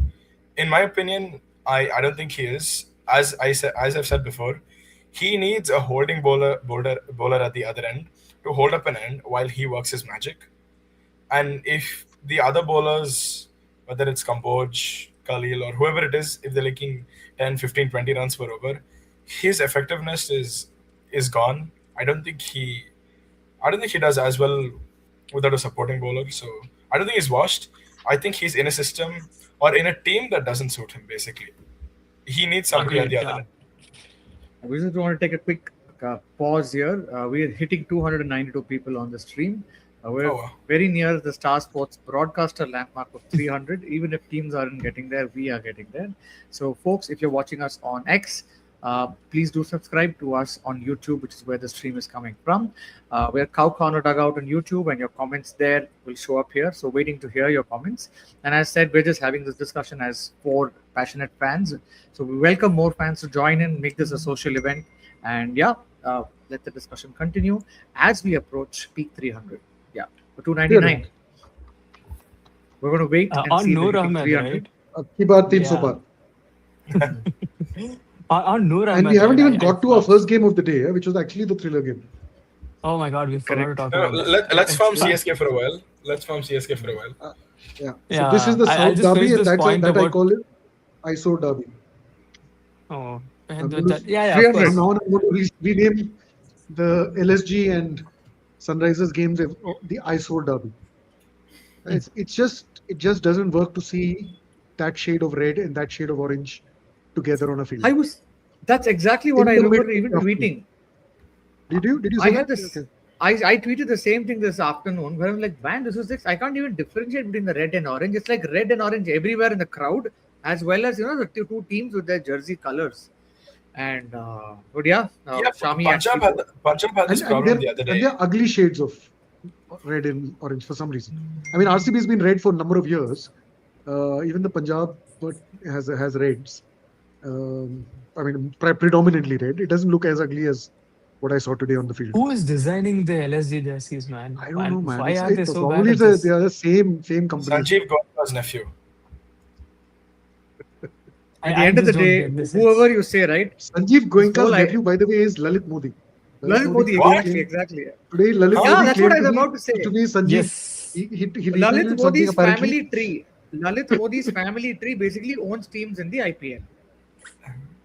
In my opinion, I don't think he is. As I've said before, he needs a holding bowler at the other end to hold up an end while he works his magic. And if the other bowlers, whether it's Kamboj, Khalil, or whoever it is, if they're making 10, 15, 20 runs per over, his effectiveness is gone. I don't think he does as well without a supporting bowler. So I don't think he's washed. I think he's in a system or in a team that doesn't suit him. Basically, he needs somebody at the other end. We just want to take a quick pause here. We're hitting 292 people on the stream. We're very near the Star Sports broadcaster landmark of 300. Even if teams aren't getting there, we are getting there. So, folks, if you're watching us on X, please do subscribe to us on YouTube, which is where the stream is coming from. We're Cow Corner Dugout on YouTube, and your comments there will show up here. So, waiting to hear your comments. And as said, we're just having this discussion as 4 passionate fans. So, we welcome more fans to join in, make this a social event. And let the discussion continue as we approach peak 300. Yeah, 299. We're going to wait and see Noor the Ahmed, 300. Ki baat 300 par. On Noor Ahmed, and we haven't even got to our first game of the day, which was actually the thriller game. Oh my God, we forgot to talk about that. Let's farm CSK for a while. So this is the South Derby, and that's that I call it ISO Derby. Oh, of course. Now I'm going to rename the LSG and Sunrisers games the ISO Derby. It just doesn't work to see that shade of red and that shade of orange together on a field. That's exactly what I remember even tweeting. Did you say that? I tweeted the same thing this afternoon where I'm like, man, this is this. I can't even differentiate between the red and orange. It's like red and orange everywhere in the crowd, as well as the two teams with their jersey colors. And Shami Punjab had this problem the other day. And they're ugly shades of red and orange for some reason. I mean, RCB has been red for a number of years. Even the Punjab has reds. I mean, predominantly red. It doesn't look as ugly as what I saw today on the field. Who is designing the LSG jerseys, man? I don't know, man. Why are they so bad? Probably they are the same company. Sanjeev Goenka's nephew. At the end of the day, whoever you say, right? Sanjeev Goenka's nephew, by the way, is Lalit Modi. Lalit Modi, exactly. Today, Lalit Modi that's what I was about to say. To be Sanjeev. Yes. He Lalit Modi's family tree. Lalit Modi's family tree basically owns teams in the IPL.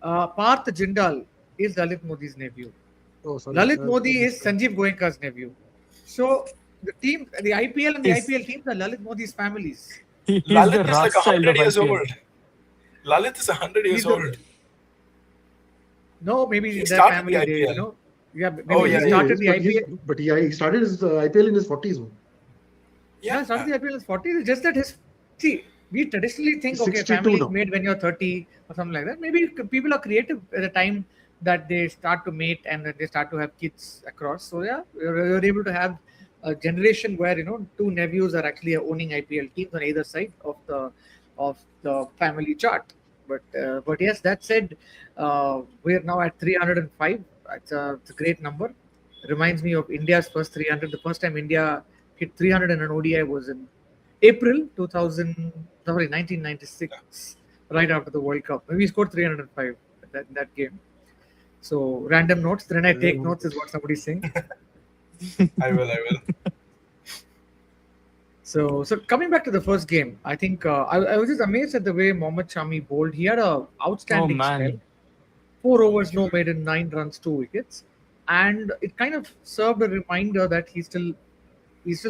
Parth Jindal is Lalit Modi's nephew. Lalit Modi is Sanjeev Goenka's nephew. So the IPL and the IPL teams are Lalit Modi's families. Lalit is like 100 years old. Lalit is 100 years old. No, maybe in their family days, Yeah, maybe he started the IPL. But he started his IPL in his 40s. Yeah, started the IPL in his 40s. It's just that we traditionally think, family is made when you're 30 or something like that. Maybe people are creative at the time that they start to mate and they start to have kids across. So you're able to have a generation where two nephews are actually owning IPL teams on either side of the family chart. But yes, that said, we're now at 305. It's a great number. Reminds me of India's first 300. The first time India hit 300 in an ODI was in April 1996, right after the World Cup. We scored 305 in that game. So random notes. Then I take notes is what somebody's saying. I will. So coming back to the first game, I think I was just amazed at the way Mohammad Shami bowled. He had an outstanding spell. 4 overs, no maiden, 9 runs, 2 wickets, and it kind of served a reminder that he's still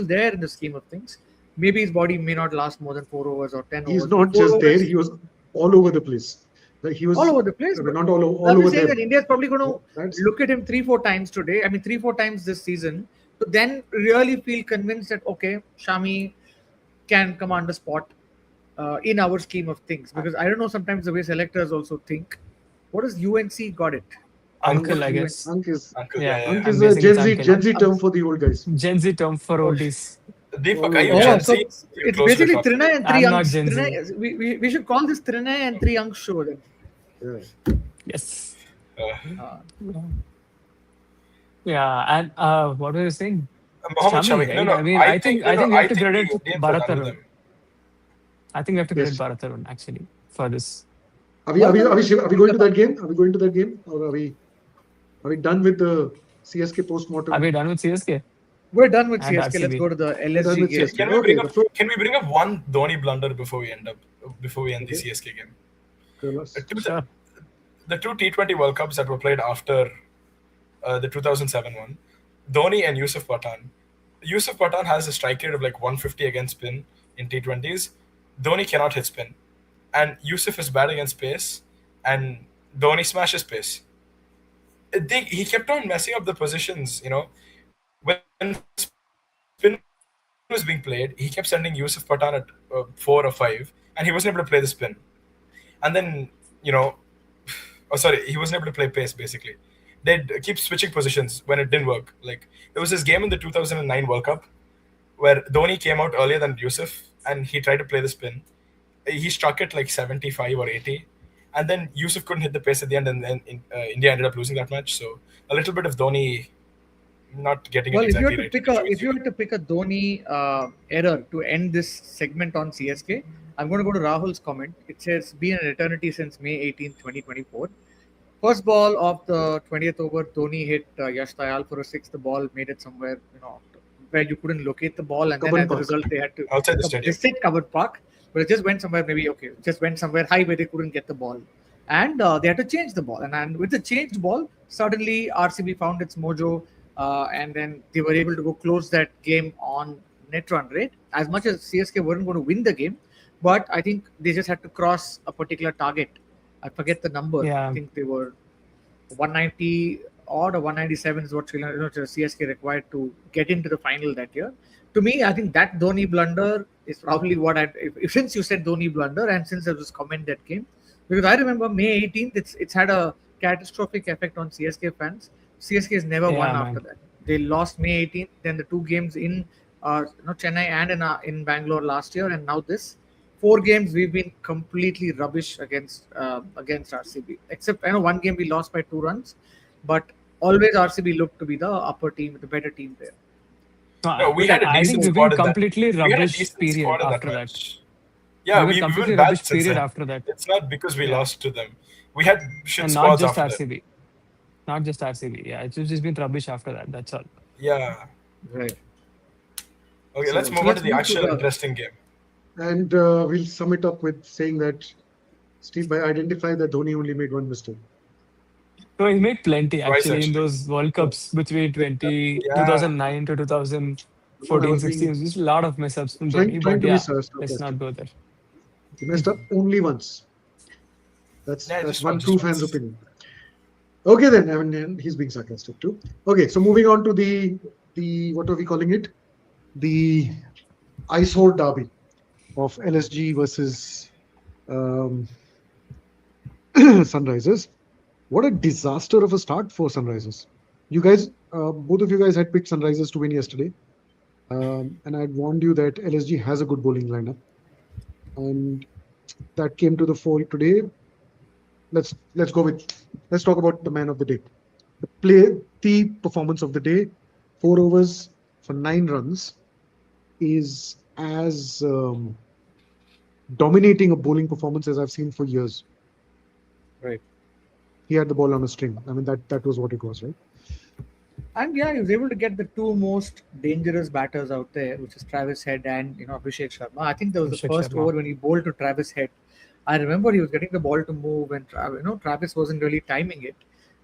there in the scheme of things. Maybe his body may not last more than 4 overs or 10 overs. He's not just there; he was all over the place. Like he was all over the place. Not all over there. That India's probably going to look at him 3-4 times today. I mean, 3-4 times this season. To then really feel convinced that Shami can command a spot in our scheme of things. Because I don't know, sometimes the way selectors also think. What is UNC got it? Uncle, I guess. Uncle is a Gen Z term for the old guys. Gen Z term for oldies. Deepak, are you Gen Z? It's basically Trinay and 3 Unks. We should call this Trinay and 3 Unks show then. Yeah. Yes. Yeah, and what were you saying? Mohammad Shami, Shami. right? No, I mean, I think we have to the credit Indians are Bharat done with Arun. them. I think we have to credit Yes. Bharat Arun actually for this. Are we going to that game? Are we going to that game, or are we done with the CSK postmortem? Are we done with CSK? We're done with And CSK. Let's RCB. go to the We're done LSG with game. CSK. Can we bring up one Dhoni blunder before we end the CSK game? Sure. The two T20 World Cups that were played after the 2007 one, Dhoni and Yusuf Pathan. Yusuf Pathan has a strike rate of like 150 against spin in T20s. Dhoni cannot hit spin. And Yusuf is bad against pace, and Dhoni smashes pace. He kept on messing up the positions, When spin was being played, he kept sending Yusuf Pathan at 4 or 5, and he wasn't able to play the spin. And then, he wasn't able to play pace, basically. They'd keep switching positions when it didn't work. Like, there was this game in the 2009 World Cup where Dhoni came out earlier than Yusuf, and he tried to play the spin. He struck it like 75 or 80, and then Yusuf couldn't hit the pace at the end, and then India ended up losing that match. So a little bit of Dhoni not getting it exactly right. If you had to pick a Dhoni error to end this segment on CSK, I'm going to go to Rahul's comment. It says, been an eternity since May 18, 2024. First ball of the 20th over, Dhoni hit Yash Dayal for a 6. The ball made it somewhere, where you couldn't locate the ball, and then as a result, they had to outside the stadium. They said covered park, but it just went somewhere high where they couldn't get the ball, and they had to change the ball. And with the changed ball, suddenly RCB found its mojo, and then they were able to go close that game on net run rate. As much as CSK weren't going to win the game, but I think they just had to cross a particular target. I forget the number. Yeah. I think they were 190 odd or 197 is what CSK required to get into the final that year. To me, I think that Dhoni blunder is probably what since you said Dhoni blunder, and since there was this comment that came, because I remember May 18th, it's had a catastrophic effect on CSK fans. CSK has never won after that. They lost May 18th, then the 2 games in Chennai and in Bangalore last year, and now this. 4 games we've been completely rubbish against RCB. Except 1 game we lost by 2 runs, but always RCB looked to be the upper team, the better team there. No, we had a decent squad in that. Completely rubbish period after that. Yeah, we were bad period after that. It's not because we lost to them. We had shit squads after that. Not just RCB. Yeah, it's just been rubbish after that. That's all. Yeah. Right. Okay, let's move on to the actual interesting game. And we'll sum it up with saying that Steve identified that Dhoni only made 1 mistake. No, he made plenty actually in those World Cups between 2009 to 2014, 16. Just a lot of mess ups from Dhoni. But let's not go there. He messed up only once. That's one true fan's opinion. Okay, then. I mean, he's being sarcastic too. Okay, so moving on to the what are we calling it? The Eyesore derby of LSG versus Sunrisers. What a disaster of a start for Sunrisers. You guys, both of you guys had picked Sunrisers to win yesterday. And I had warned you that LSG has a good bowling lineup. And that came to the fore today. Let's talk about the man of the day. The performance of the day, 4 overs for 9 runs, is as dominating a bowling performance as I've seen for years. Right. He had the ball on a string. I mean, that was what it was, right? And yeah, he was able to get the 2 most dangerous batters out there, which is Travis Head and Abhishek Sharma. I think there was the first over when he bowled to Travis Head. I remember he was getting the ball to move, and Travis wasn't really timing it.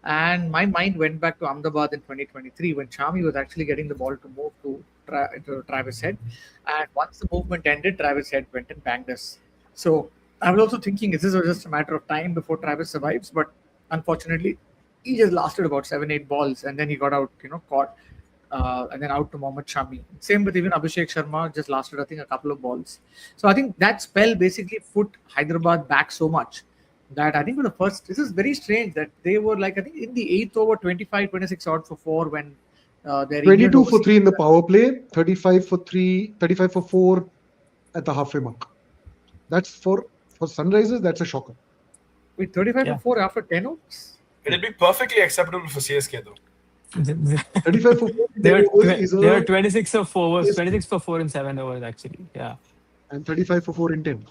And my mind went back to Ahmedabad in 2023 when Shami was actually getting the ball to move to Travis Head. And once the movement ended, Travis Head went and banged us. So I was also thinking, is this just a matter of time before Travis survives? But unfortunately, he just lasted about 7-8 balls, and then he got out, caught, and then out to Mohammad Shami. Same with even Abhishek Sharma, just lasted, I think, a couple of balls. So I think that spell basically put Hyderabad back so much that I think for the first, this is very strange that they were like, I think in the 8th over, 25, 26 odd for 4 when they're 22 for 3 in the power play, 35 for 4 at the halfway mark. That's for Sunrisers, that's a shocker. With 35 for 4 after 10 overs? It'll be perfectly acceptable for CSK though. 35 for 4 in 10 overs is they are 26 for 4 overs, is 26 for 4 in 7 overs actually. Yeah. and 35 for 4 in 10.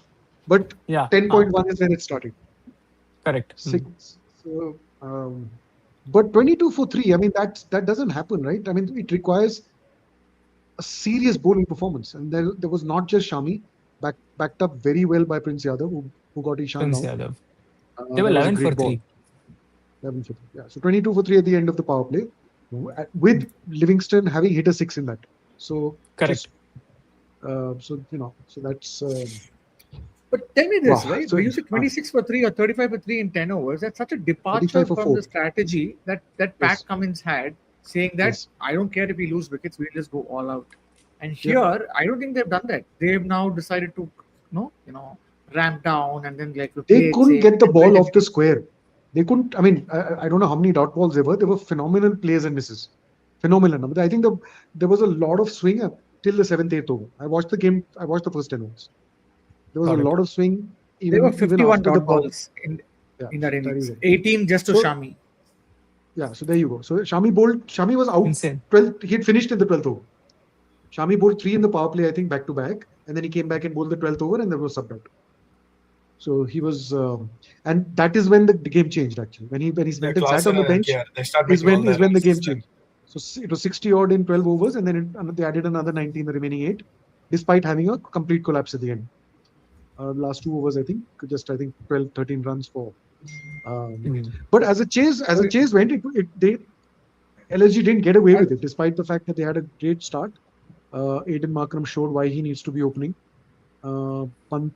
But Yeah. 10.1 is when it started. Correct. 6. So, but 22 for 3, I mean, that doesn't happen, right? I mean, it requires a serious bowling performance. And there was not just Shami, backed up very well by Prince Yadav, who got Ishan Prince out. Yadav. They were That was a 11 for great ball. 3. 11 for 3. Yeah. So 22 for 3 at the end of the power play, with Livingston having hit a 6 in that. So Correct. So that's. But tell me this, Wow. right? So, When you say 26 for 3 or 35 for 3 in 10 overs, that's such a departure 35 for from 4. the strategy that Pat Yes. Cummins had, saying that Yes. I don't care if we lose wickets, we'll just go all out. And here, I don't think they've done that. They've now decided to, ramp down and then like They couldn't get the ball off the square. They couldn't. I mean, I don't know how many dot balls there were. There were phenomenal plays and misses. Phenomenal. But I think there was a lot of swing till the 7th, 8th over. I watched the game. I watched the first 10 overs. There was a lot of swing. There were 51 after dot balls in that innings. 18 just to Shami. Yeah, so there you go. So Shami was out. Insane. 12. He had finished in the 12th over. Shami bowled 3 in the power play, I think, back to back, and then he came back and bowled the 12th over, and there was subbed out. So he was, and that is when the game changed actually. When he sat on the bench, is when the game changed. So it was 60 odd in 12 overs, and then they added another 90 in the remaining 8, despite having a complete collapse at the end. Last 2 overs, I think 12, 13 runs for. But as a chase went, LSG didn't get away with it, despite the fact that they had a great start. Aiden Markram showed why he needs to be opening. Pant,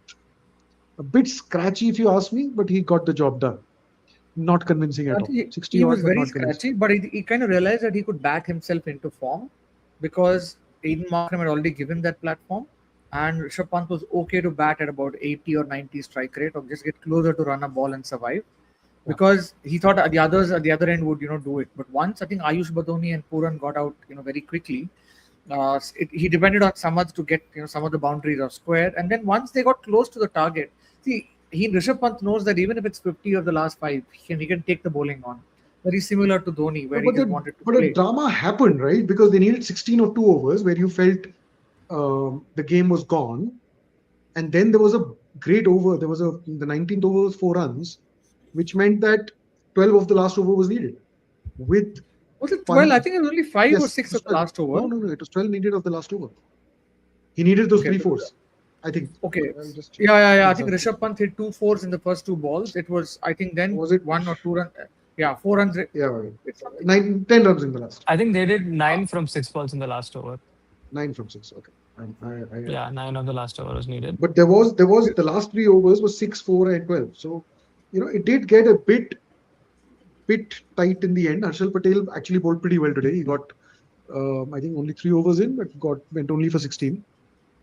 a bit scratchy if you ask me, but he got the job done. Not convincing at all. 60 he was very scratchy, but he kind of realized that he could bat himself into form because Aiden Markram had already given that platform, and Rishabh Pant was okay to bat at about 80 or 90 strike rate, or just get closer to run a ball and survive. Because he thought the others at the other end would do it. But once I think Ayush Badoni and Puran got out very quickly, he depended on Samad to get some of the boundaries or square, and then once they got close to the target, Rishabh Pant knows that even if it's 50 of the last 5, he can take the bowling on. Very similar to Dhoni, where he just wanted to play. But a drama happened, right? Because they needed 16 or 2 overs where you felt the game was gone, and then there was a great over. There was the 19th over was 4 runs, which meant that 12 of the last over was needed. Was it 12? I think it was only 5 or 6 of the last over. No. It was 12 needed of the last over. He needed those 3 fours, I think. Okay. Yeah. I think Rishabh Pant hit 2 fours in the first 2 balls. It was, I think, then was it 1 or 2 runs? Yeah, 4 runs. Yeah, 10 runs in the last. I think they did 9 from 6 balls in the last over. 9 from 6. Okay. 9 of the last over was needed. But there was the last 3 overs was 6, 4, and 12. So it did get a bit tight in the end. Harshal Patel actually bowled pretty well today. He got, I think, only 3 overs in, but went only for 16.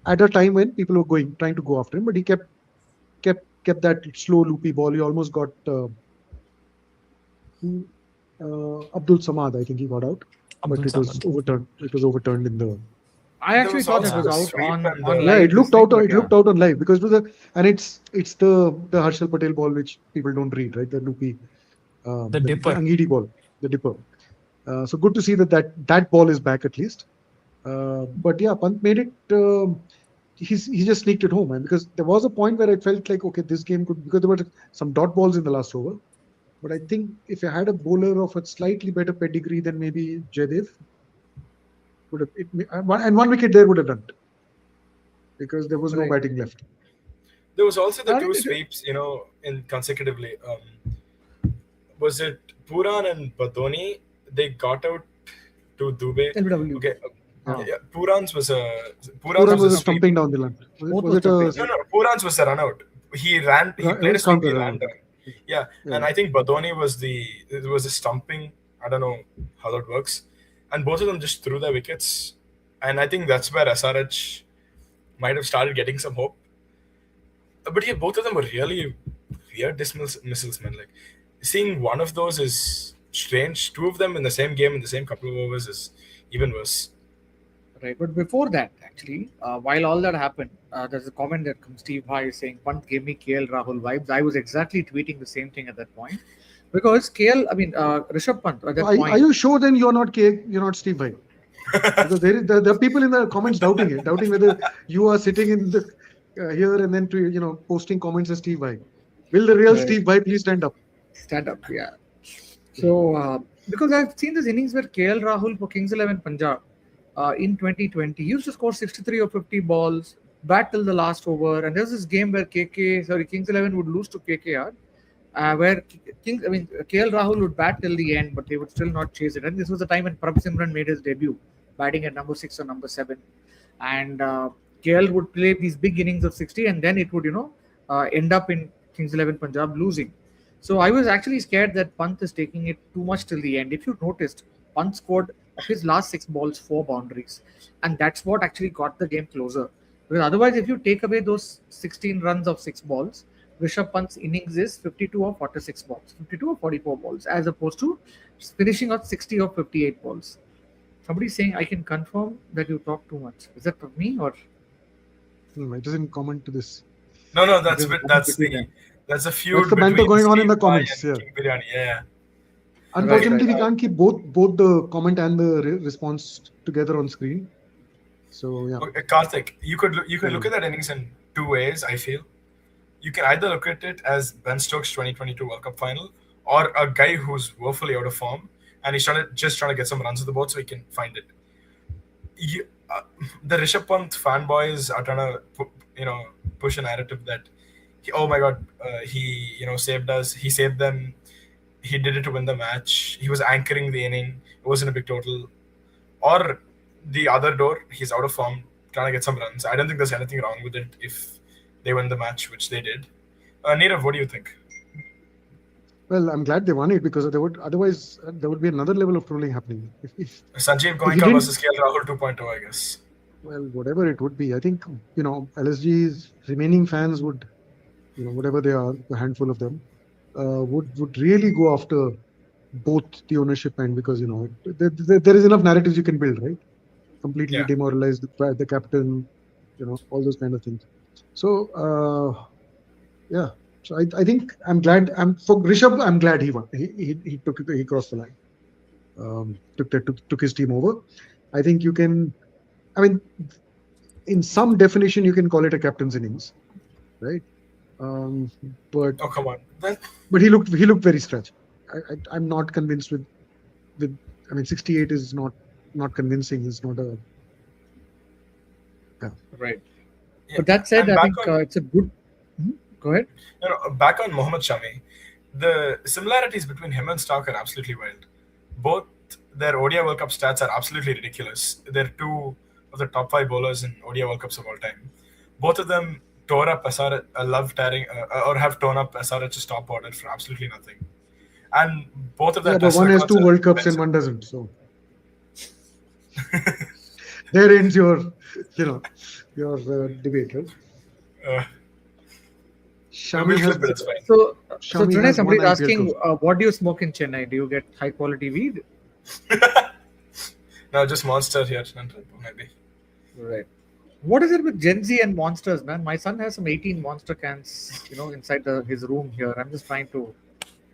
At a time when people were trying to go after him, but he kept that slow, loopy ball. He almost got Abdul Samad. I think he got out, but it was overturned. It was overturned in the. I actually thought it was out on live. Yeah, it looked out. It looked out on live because it was it's the Harshal Patel ball which people don't read, right? The loopy, the dipper, the Angidi ball, the dipper. So good to see that ball is back at least. But yeah, Pant made it. He just sneaked it home, and because there was a point where I felt like, okay, this game could, because there were some dot balls in the last over. But I think if I had a bowler of a slightly better pedigree than maybe Jaydev, and 1 wicket there would have done it, because there was no batting left. There was also the 2 sweeps, in consecutively. Was it Puran and Badoni? They got out to Dubey. LBW. Okay. Yeah, Puran's was a stumping down the line. No, Puran's was a run out. He played a sweep, he ran down. Yeah, and I think Badoni was a stumping. I don't know how that works. And both of them just threw their wickets. And I think that's where SRH might have started getting some hope. But yeah, both of them were really weird dismissals, man. Like, seeing one of those is strange. 2 of them in the same game in the same couple of overs is even worse. Right, but before that, actually, while all that happened, there's a comment that comes Steve High saying, Pant gave me KL Rahul vibes. I was exactly tweeting the same thing at that point. Because KL, I mean, Rishabh Pant at that point. Are you sure then you're not Steve Vai? Because there are people in the comments doubting whether you are sitting in the here and then posting comments as Steve Vai. Will the real Steve Vai please stand up? Stand up, yeah. So because I've seen this innings where KL Rahul for Kings 11 Punjab in 2020 used to score 63 or 50 balls, bat till the last over, and there's this game where Kings 11 would lose to KKR. Where KL Rahul would bat till the end, but they would still not chase it. And this was the time when Prabh Simran made his debut, batting at number 6 or number 7. And KL would play these big innings of 60, and then it would, end up in Kings 11 Punjab losing. So I was actually scared that Pant is taking it too much till the end. If you noticed, Pant scored of his last 6 balls 4 boundaries, and that's what actually got the game closer. Because otherwise, if you take away those 16 runs of 6 balls, Rishabh Pant's innings is 52 or 46 balls, 52 or 44 balls, as opposed to finishing on 60 or 58 balls. Somebody's saying, I can confirm that you talk too much. Is that for me or? I doesn't comment to this. No, that's a feud. That's the banter going on in the comments. Yeah. King Biryani, yeah. Unfortunately, we can't keep both the comment and the response together on screen. So yeah. Okay, Karthik, you could look at that innings in 2 ways. I feel you can either look at it as Ben Stokes' 2022 World Cup final, or a guy who's woefully out of form and he's just trying to get some runs on the board so he can find it. The Rishabh Pant fanboys are trying to push a narrative that he saved us, he saved them, he did it to win the match, he was anchoring the inning, it wasn't a big total. Or the other door, he's out of form, trying to get some runs. I don't think there's anything wrong with it if they win the match, which they did. Nirav, what do you think? Well, I'm glad they won it, because otherwise there would be another level of trolling happening. If Sanjeev Goenka versus KL Rahul 2.0, I guess. Well, whatever it would be, I think LSG's remaining fans would, whatever they are, a handful of them, would really go after both the ownership end, because there is enough narratives you can build, right? Completely demoralize the captain, all those kind of things. So yeah. So I think I'm glad. For Rishabh, I'm glad he won. He crossed the line. Took his team over. I think you can. I mean, in some definition, you can call it a captain's innings, right? But oh, come on. But he looked very stretched. I'm not convinced with. I mean, 68 is not convincing. It's not a. Yeah. Right. Yeah. But that said, I think it's a good. Go ahead. Back on Mohammad Shami, the similarities between him and Stark are absolutely wild. Both their ODI World Cup stats are absolutely ridiculous. They're 2 of the top 5 bowlers in ODI World Cups of all time. Both of them tore up SRH, or have torn up SRH's top order for absolutely nothing. And both of them. Yeah, but one has 2 World Cups and one doesn't. So there ends your debate, right? Shami has, so today somebody's asking, what do you smoke in Chennai? Do you get high quality weed? No, just Monster here, maybe. Right. What is it with Gen Z and Monsters, man? My son has some 18 Monster cans, inside his room here. I'm just trying to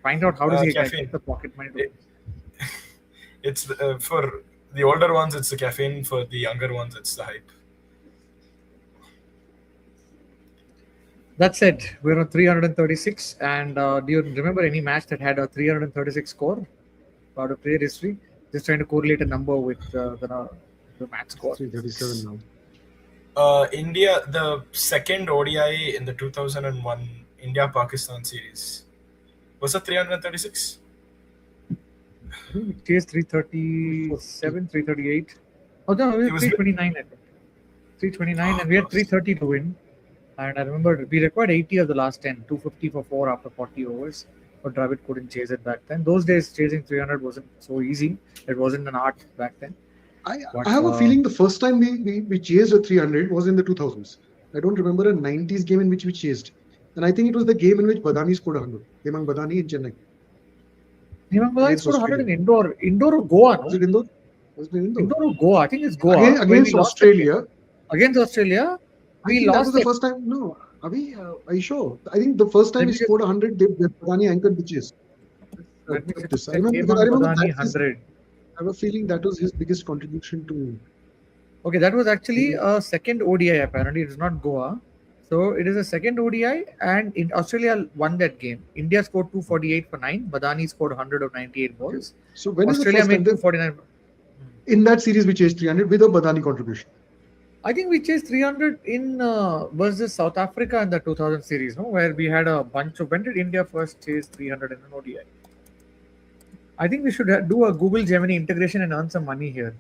find out how does he get the pocket money. It's for the older ones, it's the caffeine. For the younger ones, it's the hype. That said, we're on 336, and do you remember any match that had a 336 score out of player history? Just trying to correlate a number with the match score. 337 now. India, the second ODI in the 2001 India-Pakistan series. Was it 336? I think it chased 337, 338. Oh, no, it was 329, I think. 329, and we had 330 to win. And I remember we required 80 of the last 10, 250 for 4 after 40 overs. But Dravid couldn't chase it back then. Those days, chasing 300 wasn't so easy. It wasn't an art back then. I have a feeling the first time we chased a 300 was in the 2000s. I don't remember a 90s game in which we chased. And I think it was the game in which Badani scored 100. Hemang Badani in Chennai. Hemang Badani scored 100 in Indore. Indore or Goa, no? Was it Indore? Was it Indore? Indore or Goa? I think it's Goa. Against Australia. Against Australia? We lost. That was the first time. No, are you sure? I think the first time he scored 100, Badani anchored the chase. Let me this. check. I remember Badani that 100. I have a feeling that was his biggest contribution to. Okay, that was actually a second ODI apparently. It's not Goa. So it is a second ODI, and in Australia won that game. India scored 248 for 9. Badani scored 100 of 98 balls. So when Australia is the made first time 249. in that series we chased 300 with a Badani contribution? I think we chased 300 in versus South Africa in the 2000 series, no, where we had a bunch of. When did India first chase 300 in an ODI? I think we should do a Google Gemini integration and earn some money here.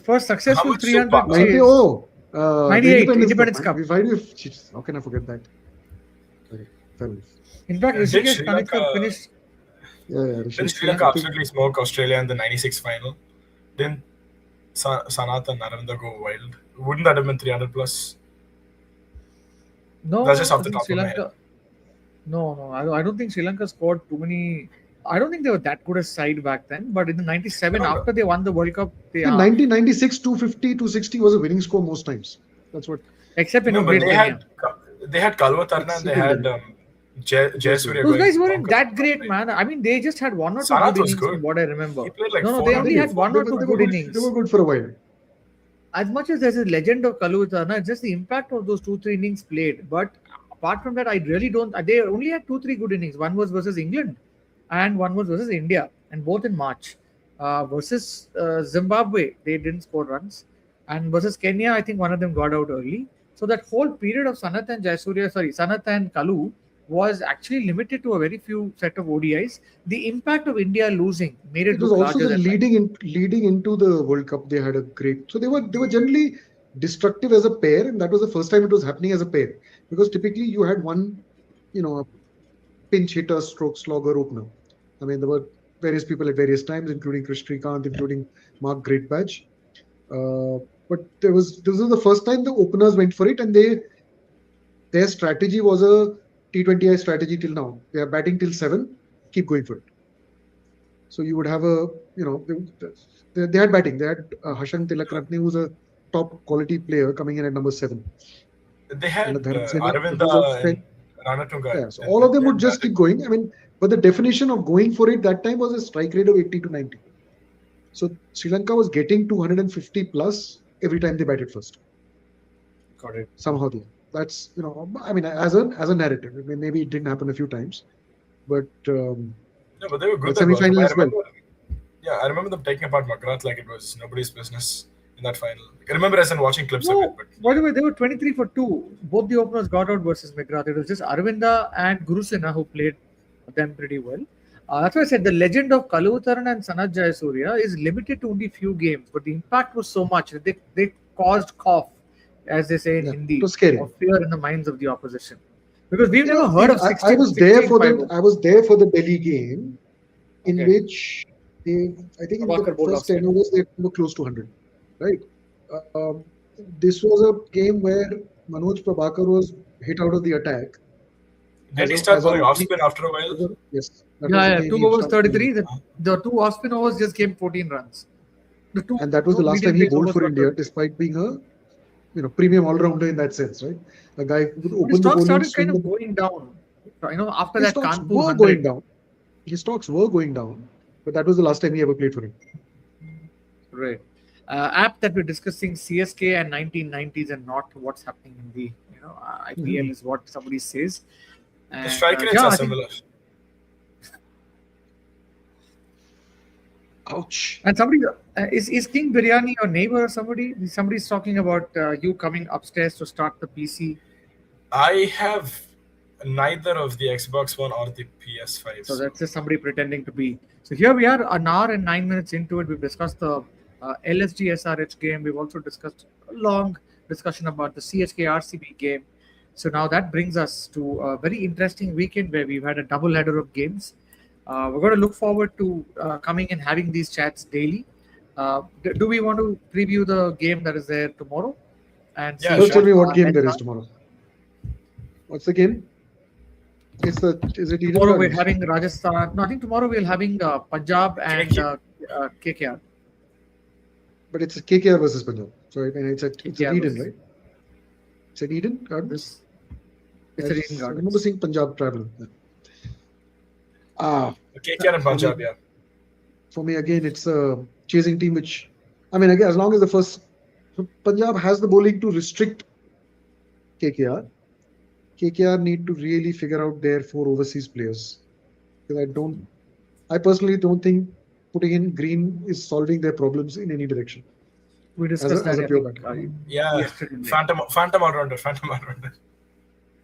First successful 300 chase. 98 Independence Cup. How can I forget that? Fair enough. In fact, Rishikesh Kanikar finished. Didn't Sri Lanka absolutely smoke Australia in the 96 final? Didn't Sanath and Aravinda go wild? Wouldn't that have been 300 plus? No, that's just off the I think top of my head. No, I don't think Sri Lanka scored too many. I don't think they were that good a side back then. But in the 97, after they won the World Cup, they in 1996, 250, 260 was a winning score most times. That's what. Except in but they had Kalwatarna and they had Jayasuriya. Those guys weren't that great, man. I mean, they just had one or two good innings from what I remember. He played like they only had one or two good innings. They were good for a while. As much as there's a legend of Kalwatarna, it's just the impact of those 2-3 innings played. But apart from that, I really don't. They only had 2-3 good innings. One was versus England, and one was versus India, and both in March. Versus Zimbabwe, they didn't score runs, and versus Kenya, I think one of them got out early. So that whole period of Sanath and Kalu was actually limited to a very few set of ODIs. The impact of India losing made it was look also larger than leading into the World Cup. They had a great. So they were generally destructive as a pair, and that was the first time it was happening as a pair. Because typically you had one, a pinch hitter, stroke slogger opener. I mean, there were various people at various times, including Krish Srikanth, including Mark Greatbatch. But this was the first time the openers went for it, and their strategy was a T20I strategy till now. They are batting till 7, keep going for it. So you would have they had batting. They had Hashan Tilakratne, who's a top quality player, coming in at number 7. They had Aravinda and Ranatunga. Yeah, so all of them would just keep going. I mean, but the definition of going for it that time was a strike rate of 80 to 90. So Sri Lanka was getting 250 plus every time they batted first. Got it. Somehow that's I mean, as a narrative. I mean, maybe it didn't happen a few times, but but they were good. Semi-final as well. Yeah, I remember them taking apart McGrath like it was nobody's business in that final. I remember as in watching clips of it. But by the way, they were 23 for 2. Both the openers got out versus McGrath. It was just Aravinda and Gurusinha who played them pretty well. That's why I said the legend of Kalwatarna and Sanath Jayasuriya is limited to only few games, but the impact was so much that they caused cough, as they say in Hindi, it was scary. Or fear in the minds of the opposition. Because we've never heard of 16. I was there for the Delhi game, in which I think in the first 10 overs they were close to 100. Right. This was a game where Manoj Prabhakar was hit out of the attack. Did he start going off spin after a while? Yes. 2 overs 33. The 2 off spin overs just came 14 runs. And that was the last time he bowled for India, despite being a premium all-rounder in that sense, right? A guy who would open the bowling. Started kind of going down. After that, Kanpur were going down. His stocks were going down, but that was the last time he ever played for him. Right. App that we're discussing CSK and 1990s and not what's happening in the IPL is what somebody says. The strike rates are similar. Ouch. And somebody is King Biryani your neighbor or somebody? Somebody's talking about you coming upstairs to start the PC. I have neither of the Xbox One or the PS5. So that's just somebody pretending to be. So here we are, an hour and 9 minutes into it. We've discussed the LSG SRH game. We've also discussed a long discussion about the CSK RCB game. So now that brings us to a very interesting weekend where we've had a double header of games. We're going to look forward to coming and having these chats daily. Do we want to preview the game that is there tomorrow? And don't tell me what game there is tomorrow. What's the game? Is it tomorrow we're having Rajasthan. No, I think tomorrow we're having Punjab and KKR. But it's a KKR versus Punjab. So it's a Eden, right? It's an Eden Gardens. It's a Eden Gardens. I remember seeing Punjab traveling. KKR and Punjab, yeah. For me, again, it's a chasing team, which, I mean, again, as long as the first, so Punjab has the bowling to restrict KKR. KKR need to really figure out their 4 overseas players. Because I personally don't think putting in Green is solving their problems in any direction. We discussed as that a pure batter. Phantom all-rounder.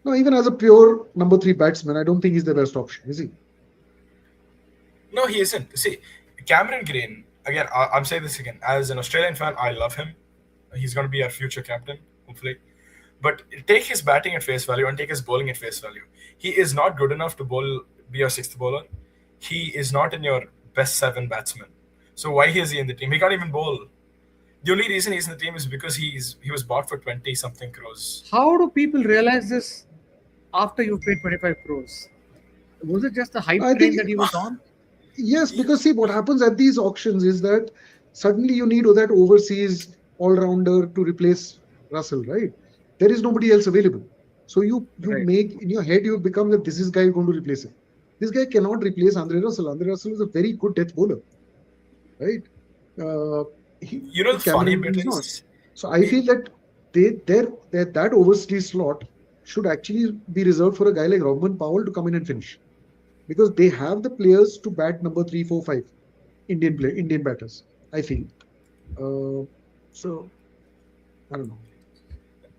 No, even as a pure number 3 batsman, I don't think he's the best option, is he? No, he isn't. See, Cameron Green, again, I'm saying this again, as an Australian fan, I love him. He's going to be our future captain, hopefully. But take his batting at face value and take his bowling at face value. He is not good enough to be your 6th bowler. He is not in your best 7 batsmen. So why is he in the team? He can't even bowl. The only reason he's in the team is because he was bought for 20-something crores. How do people realize this after you paid 25 crores? Was it just the hype train that he was on? Yes, because see, what happens at these auctions is that suddenly you need that overseas all-rounder to replace Russell, right? There is nobody else available. So you make, in your head, you become that this is guy going to replace him. This guy cannot replace Andre Russell. Andre Russell is a very good death bowler, right? The funny bit is... So I feel that that overseas slot should actually be reserved for a guy like Robin Powell to come in and finish. Because they have the players to bat number 3, 4, 5 Indian batters, I feel. So, I don't know.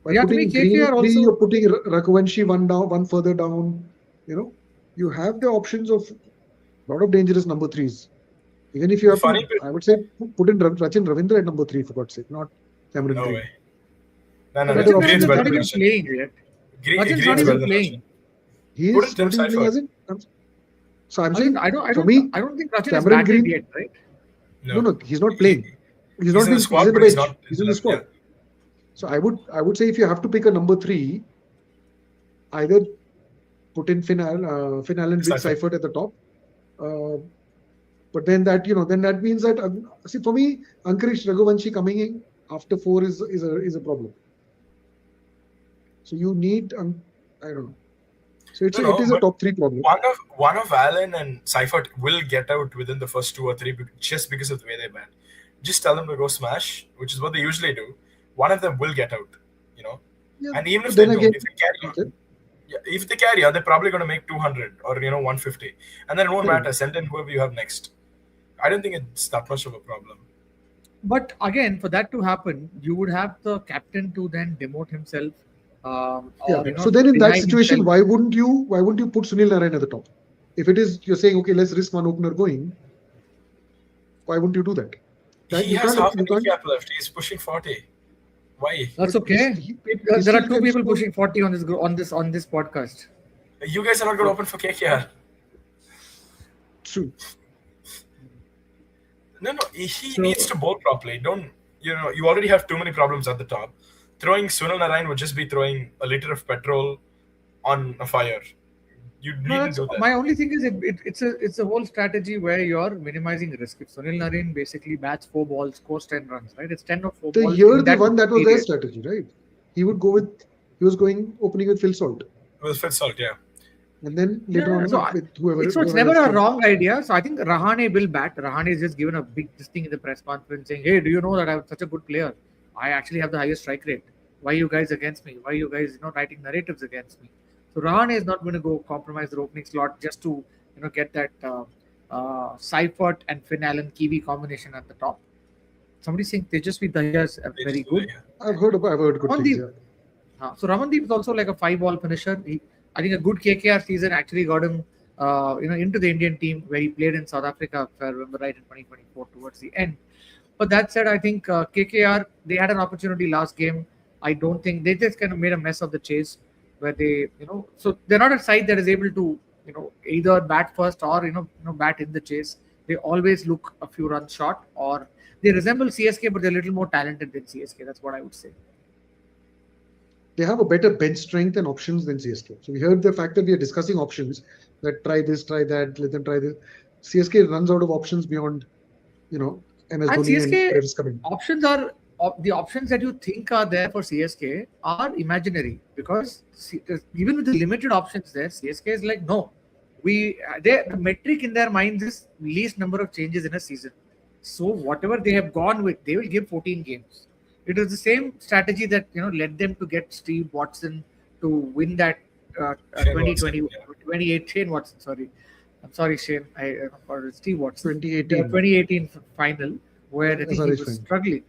By putting Green at 3, you're putting Raghuvanshi one further down. You have the options of a lot of dangerous number 3s. Even if you have I would say put in Rachin Ravindra at number 3, for God's sake, not Cameron Green. Way. No. Green's not even playing yet. Rachin's not even playing. He is not even playing as in... So I'm saying, I don't think Rachin is batted yet, right? No, he's not playing. He's not in the squad. He's in the squad. So I would say if you have to pick a number 3, either put in Finn Allen, Vic Seifert at the top. But then that means that see, for me, Ankuresh Raghuvanshi coming in after 4 is a problem. So you need I don't know. So it is a top 3 problem. One of Allen and Seifert will get out within the first 2 or 3 just because of the way they bat. Just tell them to go smash, which is what they usually do. One of them will get out, Yeah, and even if they don't, if they carry on, they're probably going to make 200 or 150, and then it won't matter. Send in whoever you have next. I don't think it's that much of a problem. But again, for that to happen, you would have the captain to then demote himself. So then in that situation, why wouldn't you put Sunil Narine at the top? If it is, you're saying, okay, let's risk one opener going, why wouldn't you do that? He has half a cap left. He's pushing 40. Why? That's okay. There are 2 people pushing 40 on this podcast. You guys are not going to open for KKR. True. No. He needs to bowl properly. You already have too many problems at the top. Throwing Sunil Narine would just be throwing a liter of petrol on a fire. You needn't do that. My only thing is it's a whole strategy where you're minimizing risk. If Sunil Narine basically bats 4 balls, scores 10 runs, right? It's 10 or 4 balls. That was their strategy, right? He was opening with Phil Salt. With Phil Salt, yeah. And then later on with whoever. So it's never a wrong idea. So I think Rahane will bat. Rahane is just given a big thing in the press conference saying, hey, do you know that I'm such a good player? I actually have the highest strike rate. Why are you guys against me? Why are you guys writing narratives against me? So Rahane is not going to go compromise the opening slot just to get that Seifert and Finn Allen Kiwi combination at the top. Somebody saying Tejasvi Dahiya is very good. I've heard good things. So Ramandeep is also like a 5-ball finisher. I think a good KKR season actually got him into the Indian team where he played in South Africa, if I remember right, in 2024 towards the end. But that said, I think KKR, they had an opportunity last game. I don't think they just kind of made a mess of the chase where they, so they're not a side that is able to, either bat first or, bat in the chase. They always look a few runs short, or they resemble CSK, but they're a little more talented than CSK. That's what I would say. They have a better bench strength and options than CSK. So we heard the fact that we are discussing options, that try this, try that, let them try this. CSK runs out of options beyond, MS And Dhoni and CSK players coming. options are the options that you think are there for CSK are imaginary, because even with the limited options there, CSK is like, no, the metric in their minds is least number of changes in a season. So whatever they have gone with, they will give 14 games. It is the same strategy that led them to get Steve Watson to win that Shane 2020 Watson, yeah. 28 Shane Watson. Sorry, I'm sorry, Shane. I or Steve Watson. 2018. 2018 final, where I think he SRH was final. struggling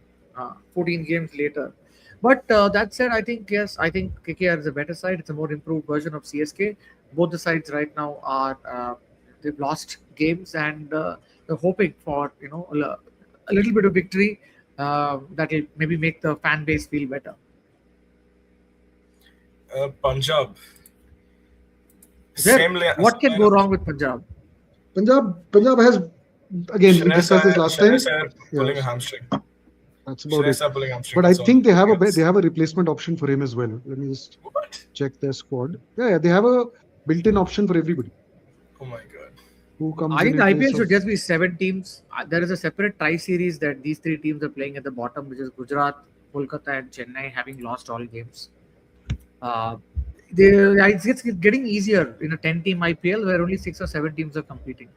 14 games later. But that said, I think KKR is a better side. It's a more improved version of CSK. Both the sides right now are they've lost games, and they're hoping for a little bit of victory that will maybe make the fan base feel better. Punjab. What can go wrong with Punjab? Punjab has, again, we discussed this last time. Pulling a hamstring. That's about it. Pulling a hamstring. But I think they have a replacement option for him as well. Let me just check their squad. Yeah, they have a built-in option for everybody. Oh my god. Who comes I think the in IPL should just be 7 teams. There is a separate tri-series that these 3 teams are playing at the bottom, which is Gujarat, Kolkata, and Chennai, having lost all games. It's getting easier in a 10-team IPL where only 6 or 7 teams are competing.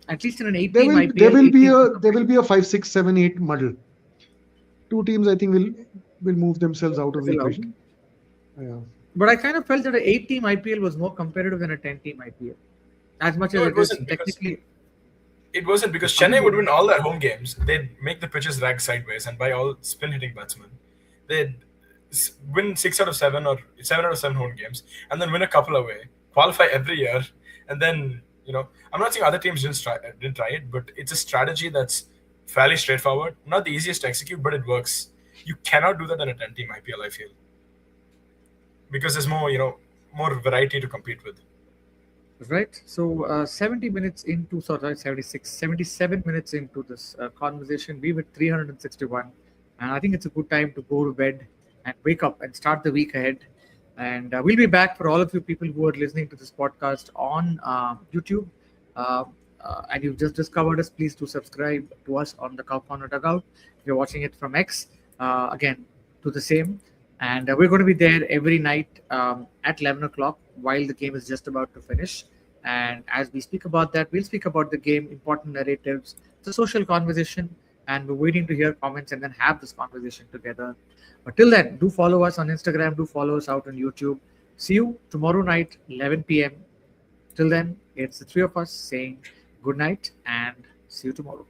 At least in an 8-team IPL, there will be a 5, 6, 7, 8 muddle. 2 teams, I think, will move themselves out of the equation. Yeah. But I kind of felt that an 8-team IPL was more competitive than a 10-team IPL. As much as it is technically. It wasn't, because Chennai would win all their home games. They'd make the pitches rag sideways, and by all spin-hitting batsmen, they'd win 6 out of 7 or 7 out of 7 home games, and then win a couple away, qualify every year, and then I'm not saying other teams didn't try it, but it's a strategy that's fairly straightforward. Not the easiest to execute, but it works. You cannot do that in a 10-team IPL, I feel, because there's more more variety to compete with. Right. So 77 minutes into this conversation, we were 361, and I think it's a good time to go to bed and wake up and start the week ahead. And we'll be back for all of you people who are listening to this podcast on YouTube. And you've just discovered us, please do subscribe to us on the Cow Corner Dugout. If you're watching it from X, again, do the same. And we're going to be there every night at 11 o'clock while the game is just about to finish. And as we speak about that, we'll speak about the game, important narratives. It's a social conversation, and we're waiting to hear comments and then have this conversation together. But till then, do follow us on Instagram, do follow us out on YouTube. See you tomorrow night, 11 p.m. Till then, it's the 3 of us saying good night and see you tomorrow.